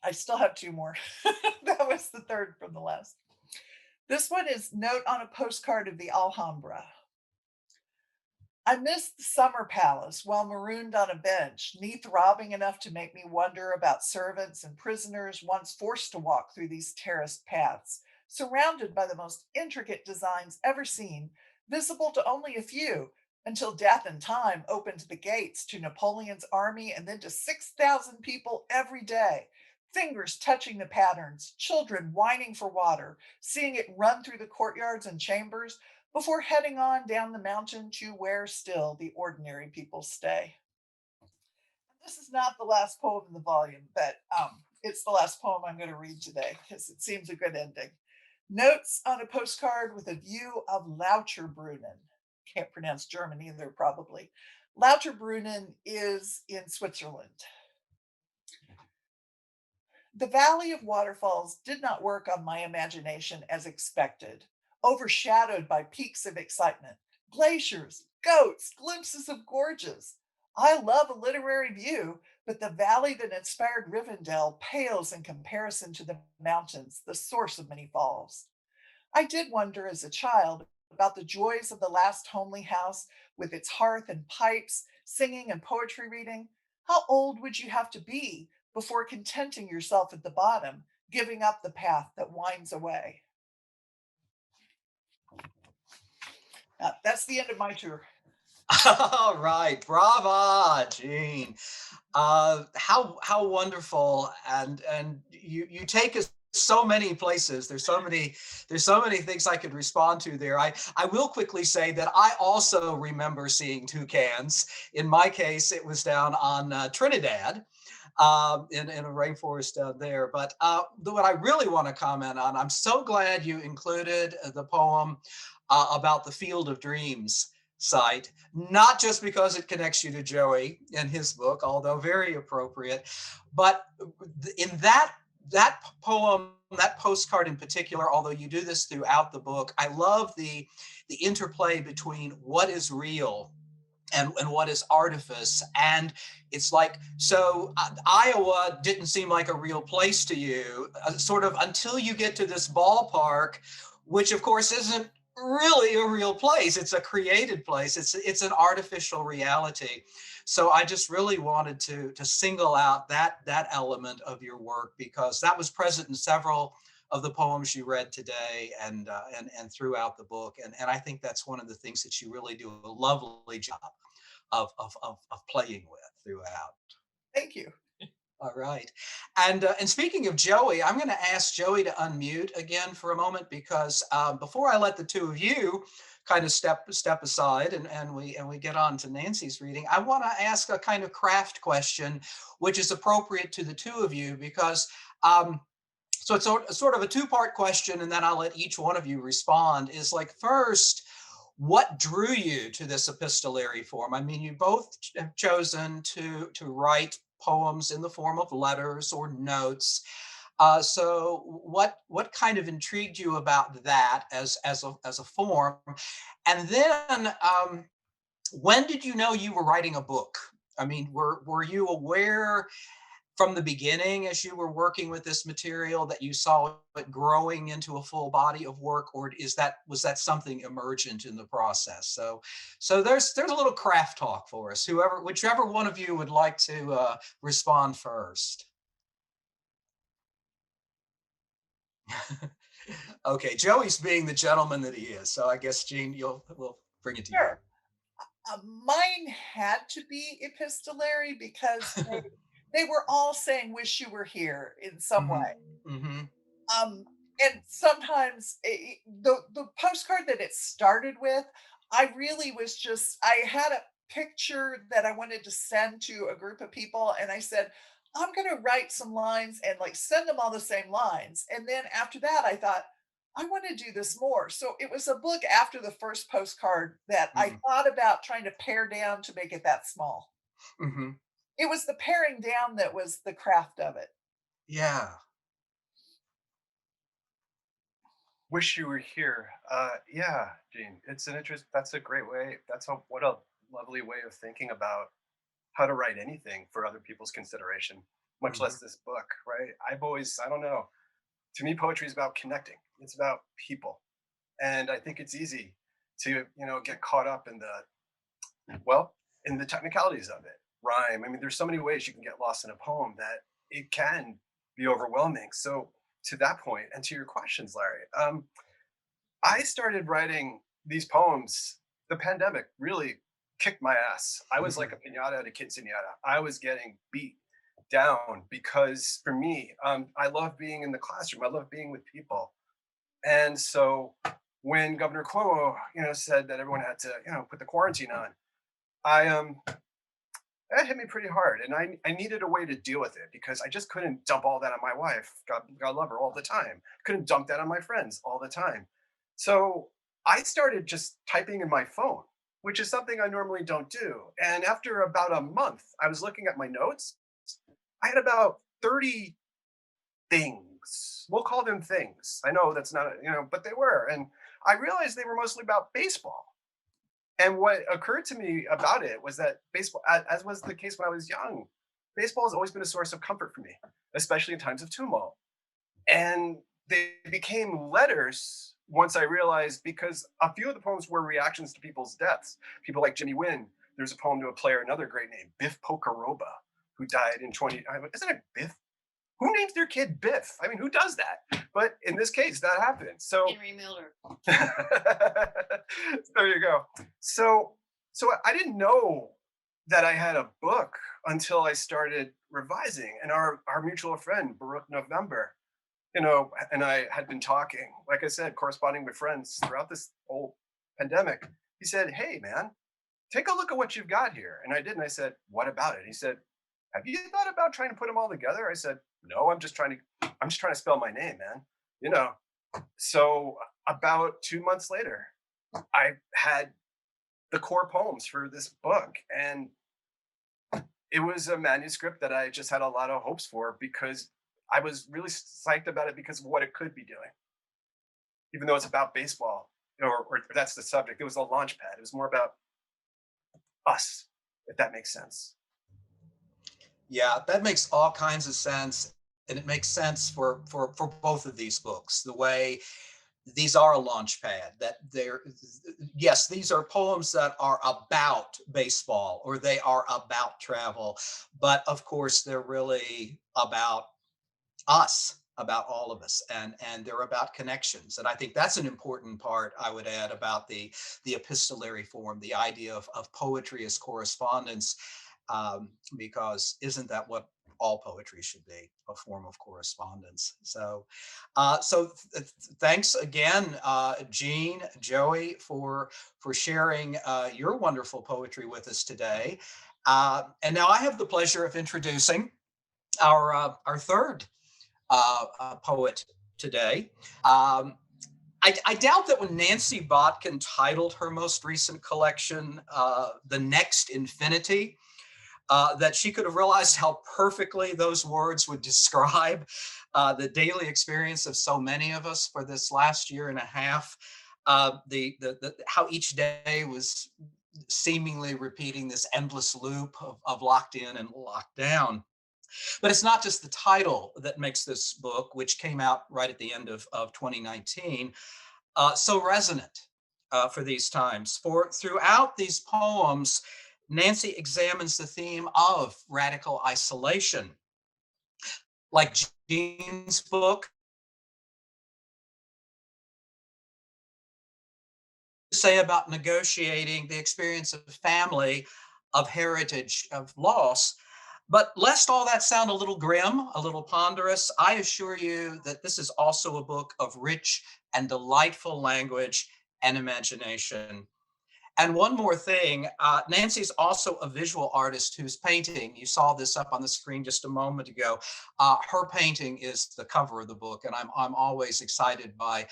I still have two more. That was the third from the last. This one is note on a postcard of the Alhambra. I missed the summer palace while marooned on a bench, knee throbbing enough to make me wonder about servants and prisoners once forced to walk through these terraced paths, surrounded by the most intricate designs ever seen, visible to only a few, until death and time opened the gates to Napoleon's army and then to 6,000 people every day. Fingers touching the patterns, children whining for water, seeing it run through the courtyards and chambers, before heading on down the mountain to where still the ordinary people stay. This is not the last poem in the volume, but it's the last poem I'm going to read today because it seems a good ending. Notes on a postcard with a view of Lauterbrunnen. Can't pronounce German either, probably. Lauterbrunnen is in Switzerland. The Valley of Waterfalls did not work on my imagination as expected, overshadowed by peaks of excitement, glaciers, goats, glimpses of gorges. I love a literary view, but the valley that inspired Rivendell pales in comparison to the mountains, the source of many falls. I did wonder as a child about the joys of the last homely house with its hearth and pipes, singing and poetry reading. How old would you have to be before contenting yourself at the bottom, giving up the path that winds away? That's the end of my tour. All right, brava, Jean. How wonderful, and you take us so many places. There's so many things I could respond to there. I will quickly say that I also remember seeing toucans. In my case, it was down on Trinidad. In a rainforest down there. But what I really want to comment on, I'm so glad you included the poem about the Field of Dreams site, not just because it connects you to Joey and his book, although very appropriate, but in that poem, that postcard in particular, although you do this throughout the book, I love the interplay between what is real and what is artifice. And it's like, so Iowa didn't seem like a real place to you, sort of until you get to this ballpark, which of course isn't really a real place. It's a created place. It's an artificial reality. So I just really wanted to single out that element of your work, because that was present in several of the poems you read today, and throughout the book. And I think that's one of the things that you really do a lovely job of playing with throughout. Thank you. All right. And speaking of Joey, I'm going to ask Joey to unmute again for a moment, because before I let the two of you kind of step aside, and we get on to Nancy's reading, I want to ask a kind of craft question, which is appropriate to the two of you, because so it's sort of a two-part question, and then I'll let each one of you respond. Is like, first, what drew you to this epistolary form? I mean, you both have chosen to write poems in the form of letters or notes. So what kind of intrigued you about that as a form? And then when did you know you were writing a book? I mean, were you aware from the beginning, as you were working with this material, that you saw it growing into a full body of work, or was that something emergent in the process? So there's a little craft talk for us. Whichever one of you would like to respond first. Okay, Joey's being the gentleman that he is, so I guess Jean, we'll bring it to you. Sure. Mine had to be epistolary because they were all saying "wish you were here" in some Hmm. way. Hmm. Um, and sometimes the postcard that it started with, I really was just I had a picture that I wanted to send to a group of people, and I said, I'm gonna write some lines and like send them all the same lines. And then after that, I thought, I want to do this more. So it was a book after the first postcard that I Hmm. thought about trying to pare down to make it that small. Hmm. It was the paring down that was the craft of it. Yeah. Wish you were here. Yeah, Gene. It's an interest. That's a great way. What a lovely way of thinking about how to write anything for other people's consideration, much Hmm. less this book, right? I don't know. To me, poetry is about connecting. It's about people, and I think it's easy to get caught up in well, in the technicalities of it, rhyme. I mean, there's so many ways you can get lost in a poem that it can be overwhelming. So to that point, and to your questions, Larry, I started writing these poems. The pandemic really kicked my ass. I was like Hmm. a pinata at a quinceanera. I was getting beat down because for me, I love being in the classroom. I love being with people. And so when Governor Cuomo, said that everyone had to, put the quarantine on, I that hit me pretty hard, and I needed a way to deal with it because I just couldn't dump all that on my wife. God love her all the time. Couldn't dump that on my friends all the time. So I started just typing in my phone, which is something I normally don't do. And after about a month, I was looking at my notes. I had about 30 things. We'll call them things. I know that's not, but they were. And I realized they were mostly about baseball. And what occurred to me about it was that baseball, as was the case when I was young, baseball has always been a source of comfort for me, especially in times of tumult. And they became letters once I realized, because a few of the poems were reactions to people's deaths. People like Jimmy Wynn. There's a poem to a player, another great name, Biff Pocaroba, who died in 20. Isn't it Biff? Who names their kid Biff? I mean, who does that? But in this case, that happened. So Henry Miller. there you go. So so I didn't know that I had a book until I started revising. And our mutual friend, Baruch November, and I had been talking, like I said, corresponding with friends throughout this whole pandemic. He said, "Hey man, take a look at what you've got here." And I did, and I said, "What about it?" He said, "Have you thought about trying to put them all together?" I said, "No, I'm just trying to spell my name, man." You know. So about 2 months later, I had the core poems for this book, and it was a manuscript that I just had a lot of hopes for because I was really psyched about it because of what it could be doing. Even though it's about baseball, or that's the subject, it was a launch pad. It was more about us, if that makes sense. Yeah, that makes all kinds of sense. And it makes sense for both of these books, the way these are a launch pad, that they're, yes, these are poems that are about baseball or they are about travel, but of course they're really about us, about all of us, and they're about connections. And I think that's an important part, I would add, about the epistolary form, the idea of poetry as correspondence, because isn't that what all poetry should be, a form of correspondence? So thanks again, Jeanne, Joey, for sharing your wonderful poetry with us today. And now I have the pleasure of introducing our third poet today. I doubt that when Nancy Botkin titled her most recent collection, The Next Infinity, that she could have realized how perfectly those words would describe the daily experience of so many of us for this last year and a half. How each day was seemingly repeating this endless loop of locked in and locked down. But it's not just the title that makes this book, which came out right at the end of 2019, so resonant for these times. For throughout these poems, Nancy examines the theme of radical isolation. Like Jeanne's book, say about negotiating the experience of family, of heritage, of loss. But lest all that sound a little grim, a little ponderous, I assure you that this is also a book of rich and delightful language and imagination. And one more thing, Nancy's also a visual artist who's painting. You saw this up on the screen just a moment ago. Her painting is the cover of the book, and I'm always excited by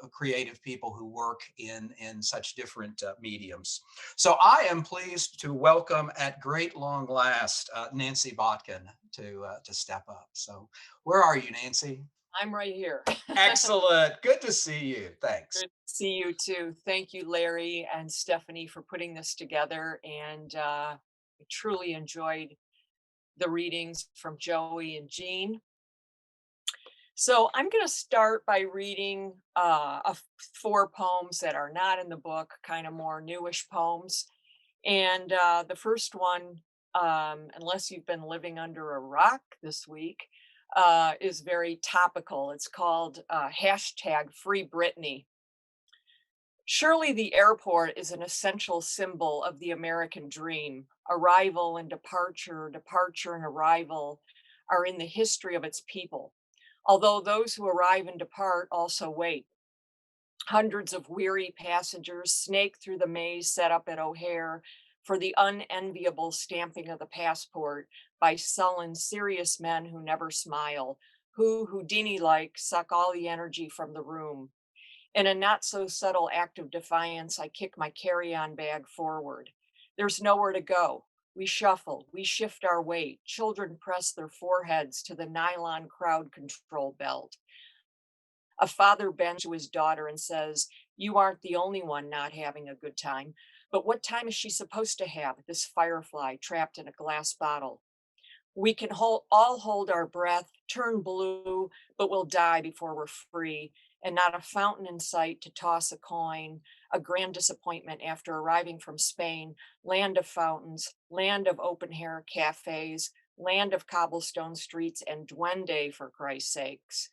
creative people who work in such different mediums. So I am pleased to welcome, at great long last, Nancy Botkin to step up. So where are you, Nancy? I'm right here. Excellent. Good to see you. Thanks. Good to see you too. Thank you, Larry and Stephanie, for putting this together. And I truly enjoyed the readings from Joey and Jean. So I'm going to start by reading four poems that are not in the book, kind of more newish poems. And the first one, unless you've been living under a rock this week, is very topical. It's called hashtag Free Britney. Surely the airport is an essential symbol of the American dream. Arrival and departure, departure and arrival are in the history of its people. Although those who arrive and depart also wait. Hundreds of weary passengers snake through the maze set up at O'Hare for the unenviable stamping of the passport by sullen, serious men who never smile, who, Houdini-like, suck all the energy from the room. In a not so subtle act of defiance, I kick my carry-on bag forward. There's nowhere to go. We shuffle, we shift our weight. Children press their foreheads to the nylon crowd control belt. A father bends to his daughter and says, "You aren't the only one not having a good time. But what time is she supposed to have, this firefly trapped in a glass bottle? We can all hold our breath, turn blue, but we'll die before we're free. And not a fountain in sight to toss a coin. A grand disappointment after arriving from Spain, land of fountains, land of open air cafes, land of cobblestone streets and duende, for Christ's sakes.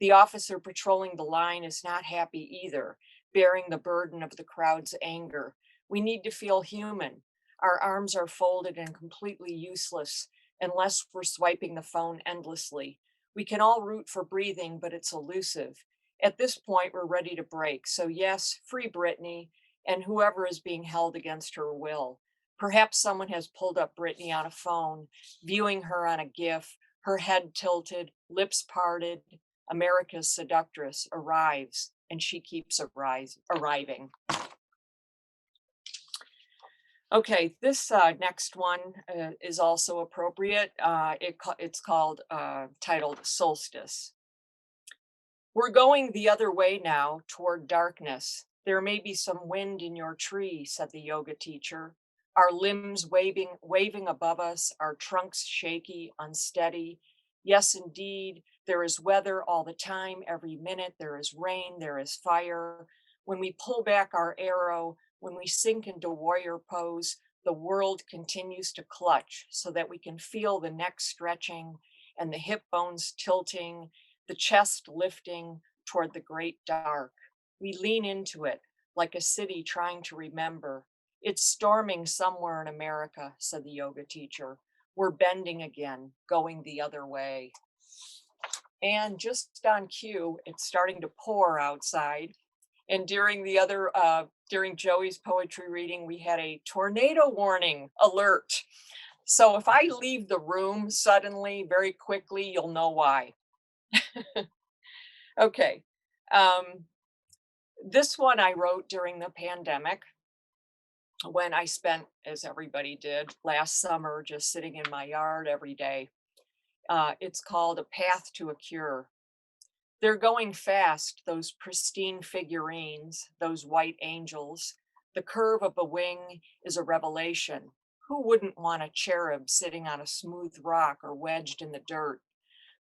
The officer patrolling the line is not happy either, bearing the burden of the crowd's anger. We need to feel human. Our arms are folded and completely useless unless we're swiping the phone endlessly. We can all root for breathing, but it's elusive. At this point, we're ready to break. So yes, free Britney and whoever is being held against her will. Perhaps someone has pulled up Britney on a phone, viewing her on a GIF, her head tilted, lips parted. America's seductress arrives, and she keeps arriving. Okay, this next one is also appropriate. It's called, titled Solstice. We're going the other way now, toward darkness. There may be some wind in your tree, said the yoga teacher. our limbs waving above us, our trunks shaky, unsteady. Yes, indeed, there is weather all the time, every minute. There is rain, there is fire. When we pull back our arrow, when we sink into warrior pose, the world continues to clutch so that we can feel the neck stretching and the hip bones tilting, the chest lifting toward the great dark. We lean into it like a city trying to remember. It's storming somewhere in America, said the yoga teacher. We're bending again, going the other way. And just on cue, it's starting to pour outside. And during Joey's poetry reading, we had a tornado warning alert. So if I leave the room suddenly, very quickly, you'll know why. Okay. Um, this one I wrote during the pandemic when I spent, as everybody did, last summer just sitting in my yard every day. It's called A Path to a Cure. They're going fast, those pristine figurines, those white angels. The curve of a wing is a revelation. Who wouldn't want a cherub sitting on a smooth rock or wedged in the dirt?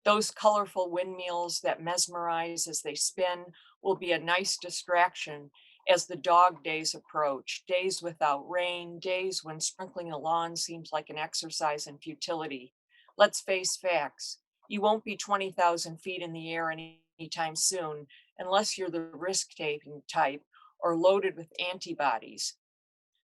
Those colorful windmills that mesmerize as they spin will be a nice distraction as the dog days approach, days without rain, days when sprinkling the lawn seems like an exercise in futility. Let's face facts. You won't be 20,000 feet in the air anytime soon unless you're the risk-taking type or loaded with antibodies.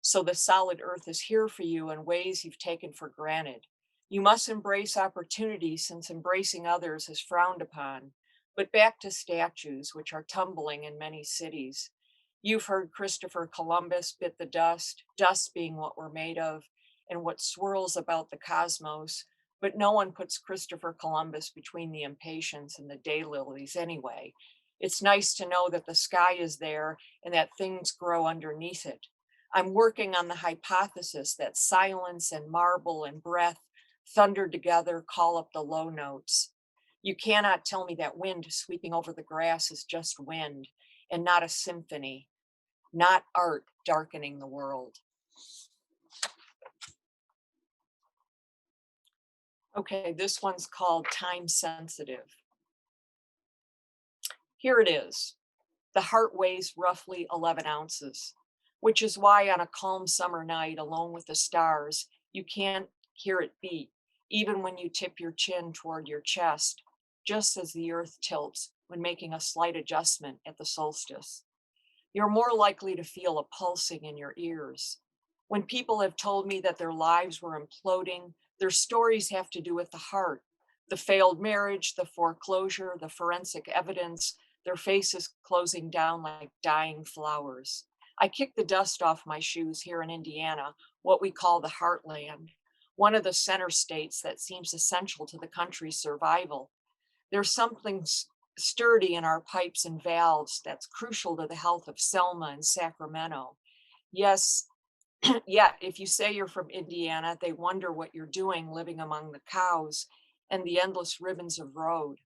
So the solid earth is here for you in ways you've taken for granted. You must embrace opportunity since embracing others is frowned upon. But back to statues, which are tumbling in many cities. You've heard Christopher Columbus bit the dust, dust being what we're made of and what swirls about the cosmos. But no one puts Christopher Columbus between the impatiens and the daylilies anyway. It's nice to know that the sky is there and that things grow underneath it. I'm working on the hypothesis that silence and marble and breath thundered together call up the low notes. You cannot tell me that wind sweeping over the grass is just wind and not a symphony, not art darkening the world. Okay, this one's called Time Sensitive. Here it is. The heart weighs roughly 11 ounces, which is why on a calm summer night alone with the stars, you can't hear it beat, even when you tip your chin toward your chest, just as the earth tilts when making a slight adjustment at the solstice. You're more likely to feel a pulsing in your ears. When people have told me that their lives were imploding, their stories have to do with the heart, the failed marriage, the foreclosure, the forensic evidence, their faces closing down like dying flowers. I kicked the dust off my shoes here in Indiana, what we call the heartland, one of the center states that seems essential to the country's survival. There's something sturdy in our pipes and valves that's crucial to the health of Selma and Sacramento. Yes, yet if you say you're from Indiana, they wonder what you're doing living among the cows and the endless ribbons of road.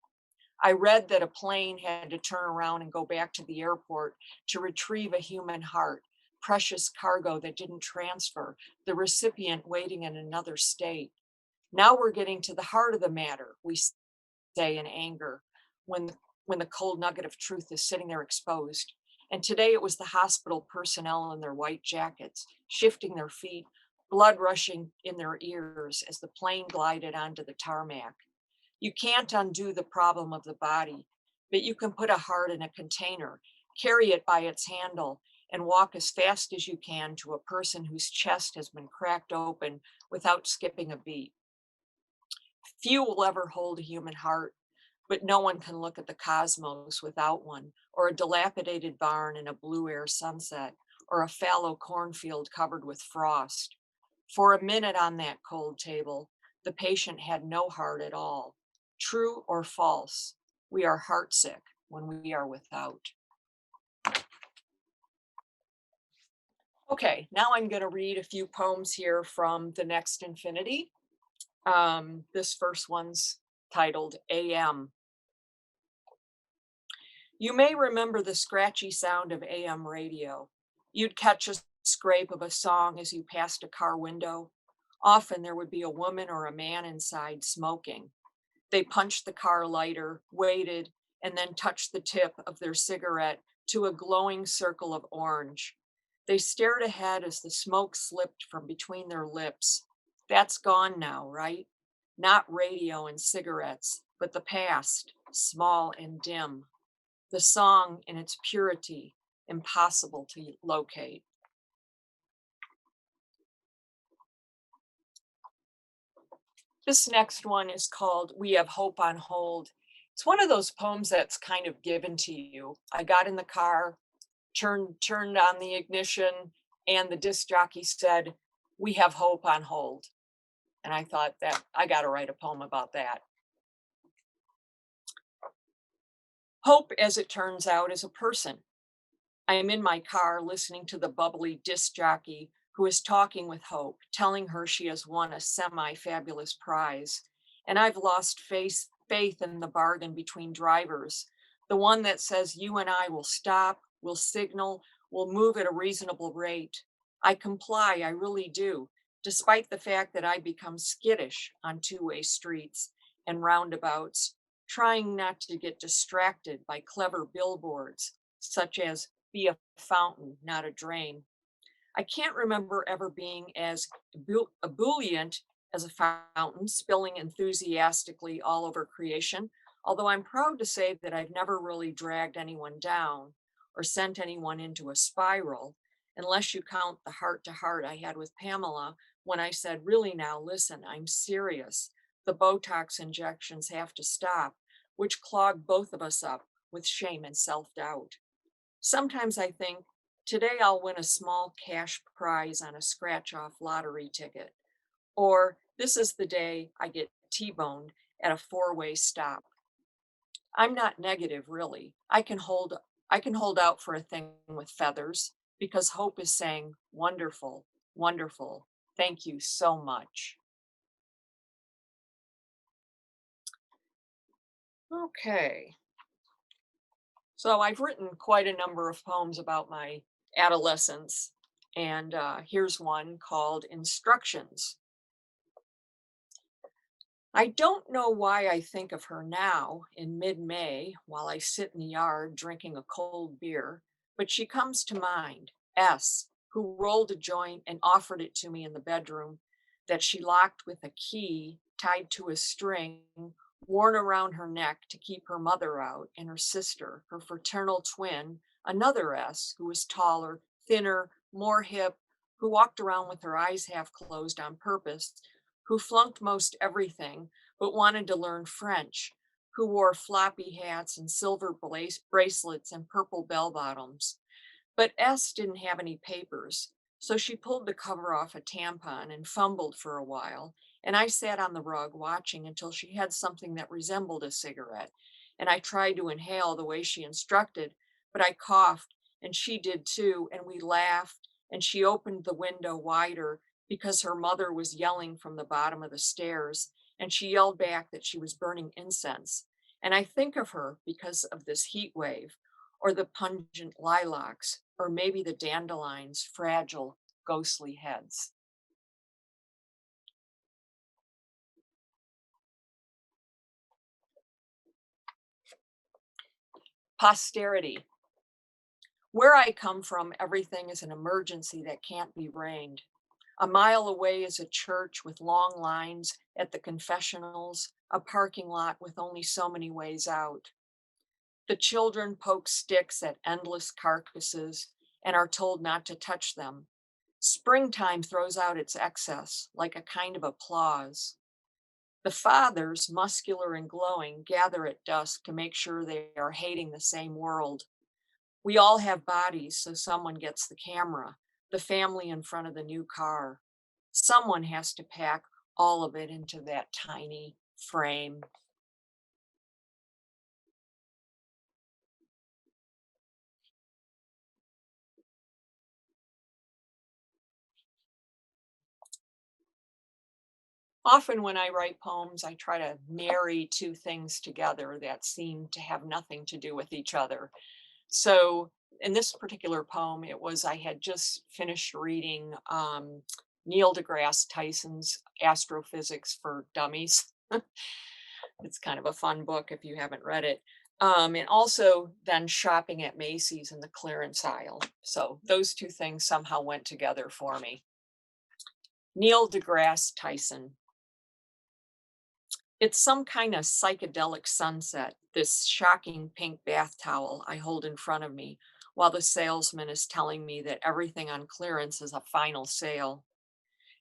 I read that a plane had to turn around and go back to the airport to retrieve a human heart, precious cargo that didn't transfer, the recipient waiting in another state. Now we're getting to the heart of the matter, we say in anger, when the cold nugget of truth is sitting there exposed. And today it was the hospital personnel in their white jackets, shifting their feet, blood rushing in their ears as the plane glided onto the tarmac. You can't undo the problem of the body, but you can put a heart in a container, carry it by its handle, and walk as fast as you can to a person whose chest has been cracked open without skipping a beat. Few will ever hold a human heart, but no one can look at the cosmos without one, or a dilapidated barn in a blue air sunset, or a fallow cornfield covered with frost. For a minute on that cold table, the patient had no heart at all. True or false, we are heartsick when we are without. Okay, now I'm going to read a few poems here from The Next Infinity. This first one's titled AM. You may remember the scratchy sound of AM radio. You'd catch a scrape of a song as you passed a car window. Often there would be a woman or a man inside smoking. They punched the car lighter, waited, and then touched the tip of their cigarette to a glowing circle of orange. They stared ahead as the smoke slipped from between their lips. That's gone now, right? Not radio and cigarettes, but the past, small and dim. The song in its purity, impossible to locate. This next one is called We Have Hope on Hold. It's one of those poems that's kind of given to you. I got in the car, turned on the ignition, and the disc jockey said, "We have hope on hold." And I thought that I got to write a poem about that. Hope, as it turns out, is a person. I am in my car listening to the bubbly disc jockey who is talking with Hope, telling her she has won a semi-fabulous prize. And I've lost faith in the bargain between drivers, the one that says you and I will stop, will signal, will move at a reasonable rate. I comply, I really do, despite the fact that I become skittish on two-way streets and roundabouts, trying not to get distracted by clever billboards, such as be a fountain, not a drain. I can't remember ever being as ebullient as a fountain, spilling enthusiastically all over creation, although I'm proud to say that I've never really dragged anyone down or sent anyone into a spiral, unless you count the heart to heart I had with Pamela when I said, really now, listen, I'm serious. The Botox injections have to stop, which clogged both of us up with shame and self-doubt. Sometimes I think, today I'll win a small cash prize on a scratch-off lottery ticket. Or this is the day I get T-boned at a four-way stop. I'm not negative, really. I can hold out for a thing with feathers because hope is saying, wonderful, wonderful. Thank you so much. Okay. So I've written quite a number of poems about my adolescence, and here's one called Instructions. I don't know why I think of her now in mid-May while I sit in the yard drinking a cold beer, but she comes to mind, S, who rolled a joint and offered it to me in the bedroom that she locked with a key tied to a string worn around her neck to keep her mother out, and her sister, her fraternal twin, another S, who was taller, thinner, more hip, who walked around with her eyes half closed on purpose, who flunked most everything but wanted to learn French, who wore floppy hats and silver bracelets and purple bell bottoms. But S didn't have any papers, so she pulled the cover off a tampon and fumbled for a while, and I sat on the rug watching until she had something that resembled a cigarette, and I tried to inhale the way she instructed, but I coughed, and she did too, and we laughed, and she opened the window wider because her mother was yelling from the bottom of the stairs, and she yelled back that she was burning incense. And I think of her because of this heat wave, or the pungent lilacs, or maybe the dandelions' fragile, ghostly heads. Posterity. Where I come from, everything is an emergency that can't be reined. A mile away is a church with long lines at the confessionals, a parking lot with only so many ways out. The children poke sticks at endless carcasses and are told not to touch them. Springtime throws out its excess like a kind of applause. The fathers, muscular and glowing, gather at dusk to make sure they are hating the same world. We all have bodies, so someone gets the camera, the family in front of the new car. Someone has to pack all of it into that tiny frame. Often when I write poems, I try to marry two things together that seem to have nothing to do with each other. So in this particular poem, it was I had just finished reading Neil deGrasse Tyson's Astrophysics for Dummies. It's kind of a fun book if you haven't read it. And also then shopping at Macy's in the clearance aisle. So those two things somehow went together for me. Neil deGrasse Tyson. It's some kind of psychedelic sunset, this shocking pink bath towel I hold in front of me while the salesman is telling me that everything on clearance is a final sale.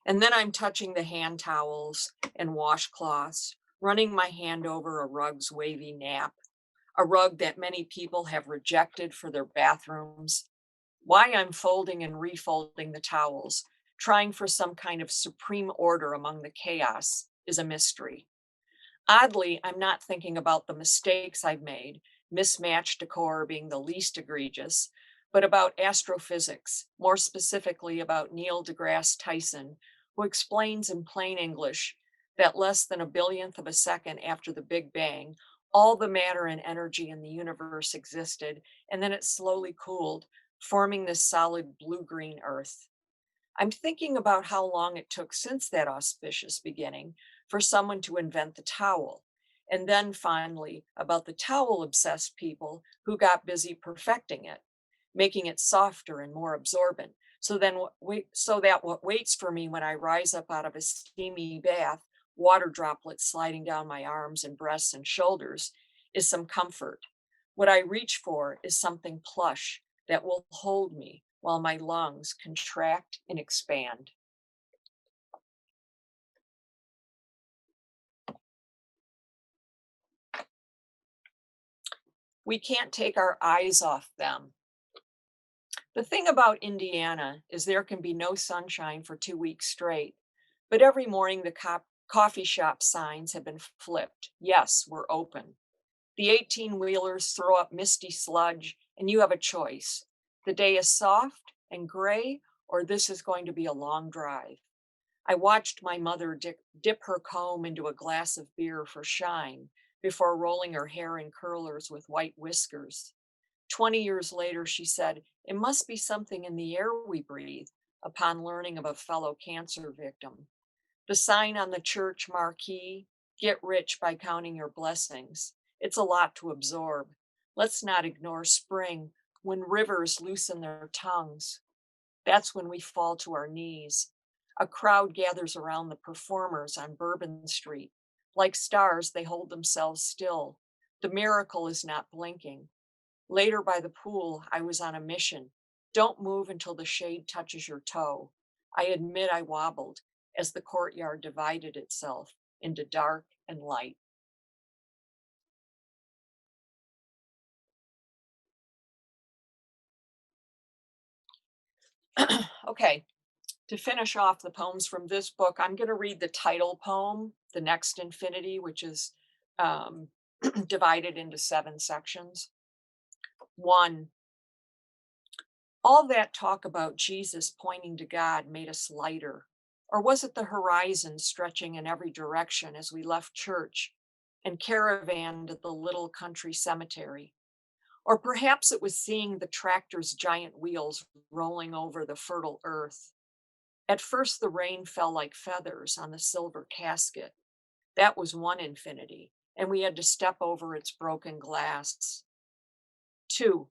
And then I'm touching the hand towels and washcloths, running my hand over a rug's wavy nap, a rug that many people have rejected for their bathrooms. Why I'm folding and refolding the towels, trying for some kind of supreme order among the chaos, is a mystery. Oddly, I'm not thinking about the mistakes I've made, mismatched decor being the least egregious, but about astrophysics, more specifically about Neil deGrasse Tyson, who explains in plain English that less than a billionth of a second after the Big Bang, all the matter and energy in the universe existed, and then it slowly cooled, forming this solid blue-green Earth. I'm thinking about how long it took since that auspicious beginning for someone to invent the towel. And then finally, about the towel obsessed people who got busy perfecting it, making it softer and more absorbent. So that what waits for me when I rise up out of a steamy bath, water droplets sliding down my arms and breasts and shoulders, is some comfort. What I reach for is something plush that will hold me while my lungs contract and expand. We can't take our eyes off them. The thing about Indiana is there can be no sunshine for 2 weeks straight, but every morning the coffee shop signs have been flipped. Yes, we're open. The 18-wheelers throw up misty sludge, and you have a choice. The day is soft and gray, or this is going to be a long drive. I watched my mother dip her comb into a glass of beer for shine before rolling her hair in curlers with white whiskers. 20 years later, she said, "It must be something in the air we breathe," upon learning of a fellow cancer victim. The sign on the church marquee, "Get rich by counting your blessings." It's a lot to absorb. Let's not ignore spring when rivers loosen their tongues. That's when we fall to our knees. A crowd gathers around the performers on Bourbon Street. Like stars, they hold themselves still. The miracle is not blinking. Later by the pool, I was on a mission. Don't move until the shade touches your toe. I admit I wobbled as the courtyard divided itself into dark and light. Okay, to finish off the poems from this book, I'm going to read the title poem, The Next Infinity, which is um, divided into 7 sections. 1. All that talk about Jesus pointing to God made us lighter. Or was it the horizon stretching in every direction as we left church and caravanned at the little country cemetery? Or perhaps it was seeing the tractor's giant wheels rolling over the fertile earth. At first, the rain fell like feathers on the silver casket. That was one infinity, and we had to step over its broken glass. 2.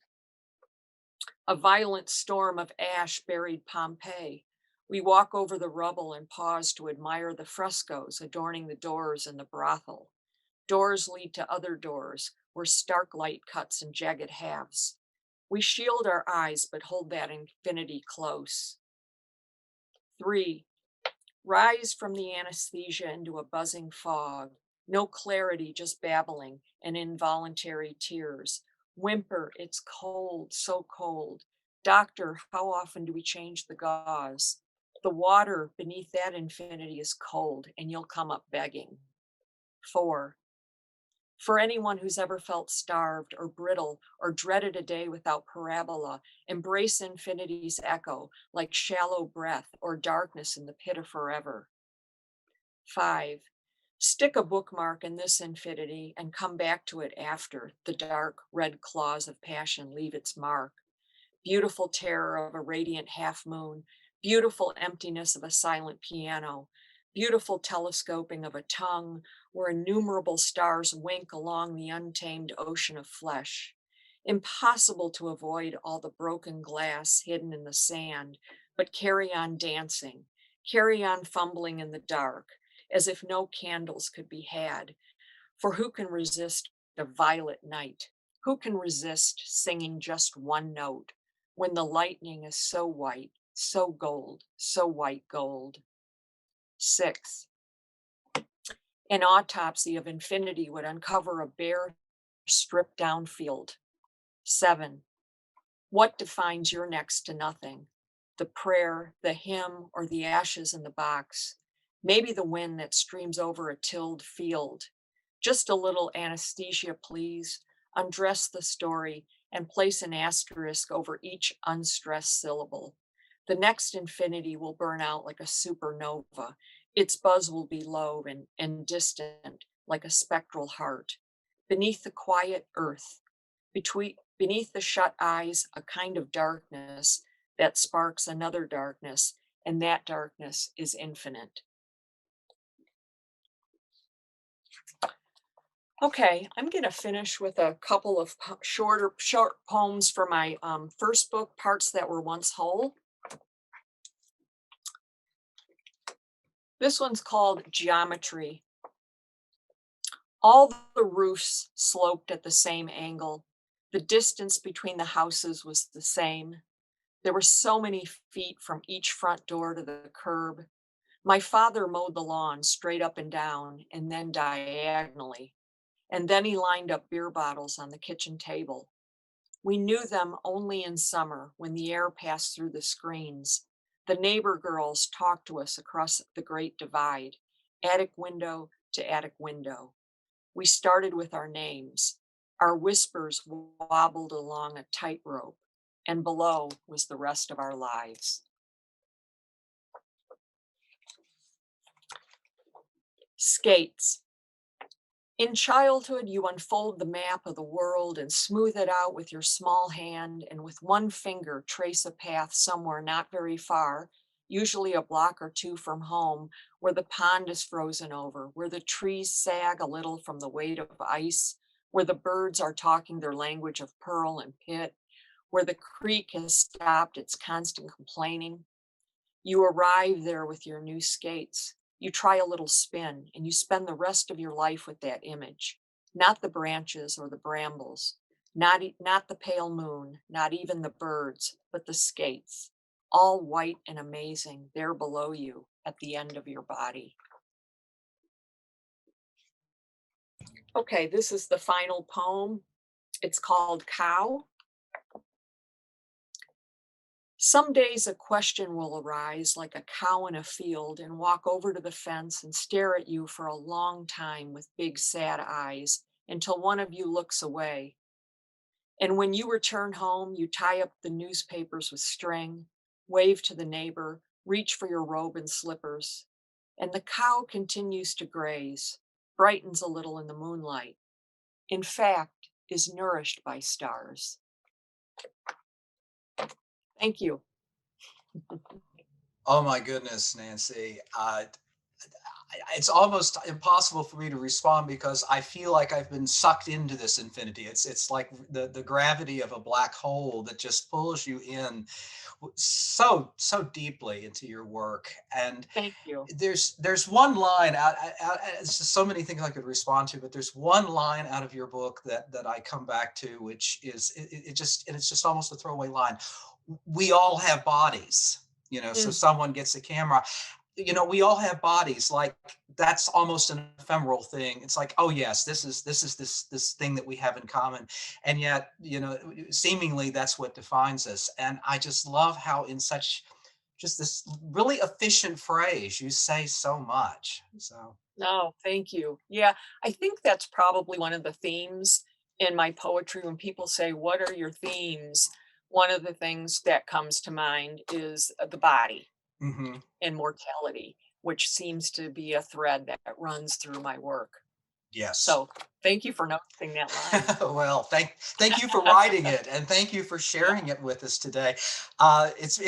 A violent storm of ash buried Pompeii. We walk over the rubble and pause to admire the frescoes adorning the doors in the brothel. Doors lead to other doors where stark light cuts in jagged halves. We shield our eyes but hold that infinity close. 3. Rise from the anesthesia into a buzzing fog. No clarity, just babbling and involuntary tears. Whimper, it's cold, so cold. Doctor, how often do we change the gauze? The water beneath that infinity is cold, and you'll come up begging. 4. For anyone who's ever felt starved or brittle or dreaded a day without parabola, embrace infinity's echo like shallow breath or darkness in the pit of forever. 5. Stick a bookmark in this infinity and come back to it after the dark red claws of passion leave its mark. beautiful terror of a radiant half moon, beautiful emptiness of a silent piano, beautiful telescoping of a tongue where innumerable stars wink along the untamed ocean of flesh. Impossible to avoid all the broken glass hidden in the sand, but carry on dancing, carry on fumbling in the dark, as if no candles could be had. For who can resist a violet night? Who can resist singing just one note when the lightning is so white, so gold, so white gold? 6. An autopsy of infinity would uncover a bare, stripped down field. 7. What defines your next to nothing? The prayer, the hymn, or the ashes in the box? Maybe the wind that streams over a tilled field. Just a little anesthesia, please. Undress the story and place an asterisk over each unstressed syllable. The next infinity will burn out like a supernova. Its buzz will be low and distant, like a spectral heart. Beneath the quiet earth, beneath the shut eyes, a kind of darkness that sparks another darkness, and that darkness is infinite. Okay, I'm going to finish with a couple of short poems for my first book, Parts That Were Once Whole. This one's called Geometry. All the roofs sloped at the same angle. The distance between the houses was the same. There were so many feet from each front door to the curb. My father mowed the lawn straight up and down and then diagonally. And then he lined up beer bottles on the kitchen table. We knew them only in summer when the air passed through the screens. The neighbor girls talked to us across the great divide, attic window to attic window. We started with our names. Our whispers wobbled along a tightrope, and below was the rest of our lives. Skates. In childhood, you unfold the map of the world and smooth it out with your small hand, and with one finger trace a path somewhere not very far, usually a block or two from home, where the pond is frozen over, where the trees sag a little from the weight of ice, where the birds are talking their language of pearl and pit, where the creek has stopped its constant complaining. You arrive there with your new skates. You try a little spin, and you spend the rest of your life with that image. Not the branches or the brambles, not the pale moon, not even the birds, but the skates, all white and amazing there below you at the end of your body. Okay, this is the final poem. It's called Cow. Some days a question will arise like a cow in a field and walk over to the fence and stare at you for a long time with big sad eyes until one of you looks away. And when you return home, you tie up the newspapers with string, wave to the neighbor, reach for your robe and slippers. And the cow continues to graze, brightens a little in the moonlight. In fact, is nourished by stars. Thank you. Oh my goodness, Nancy. It's almost impossible for me to respond because I feel like I've been sucked into this infinity. It's like the gravity of a black hole that just pulls you in so deeply into your work. And Thank you. there's one line it's just so many things I could respond to, but there's one line out of your book that I come back to, which is it's just almost a throwaway line. We all have bodies, so someone gets a camera. We all have bodies. Like, that's almost an ephemeral thing. It's like, oh yes, this is this thing that we have in common, and yet seemingly that's what defines us. And I just love how in such just this really efficient phrase you say so much. So No, thank you. Yeah, I think that's probably one of the themes in my poetry. When people say, "What are your themes?" One of the things that comes to mind is the body mhm. and mortality, which seems to be a thread that runs through my work. Yes. So thank you for noticing that line. Well, thank you for writing it, and thank you for sharing it with us today. It's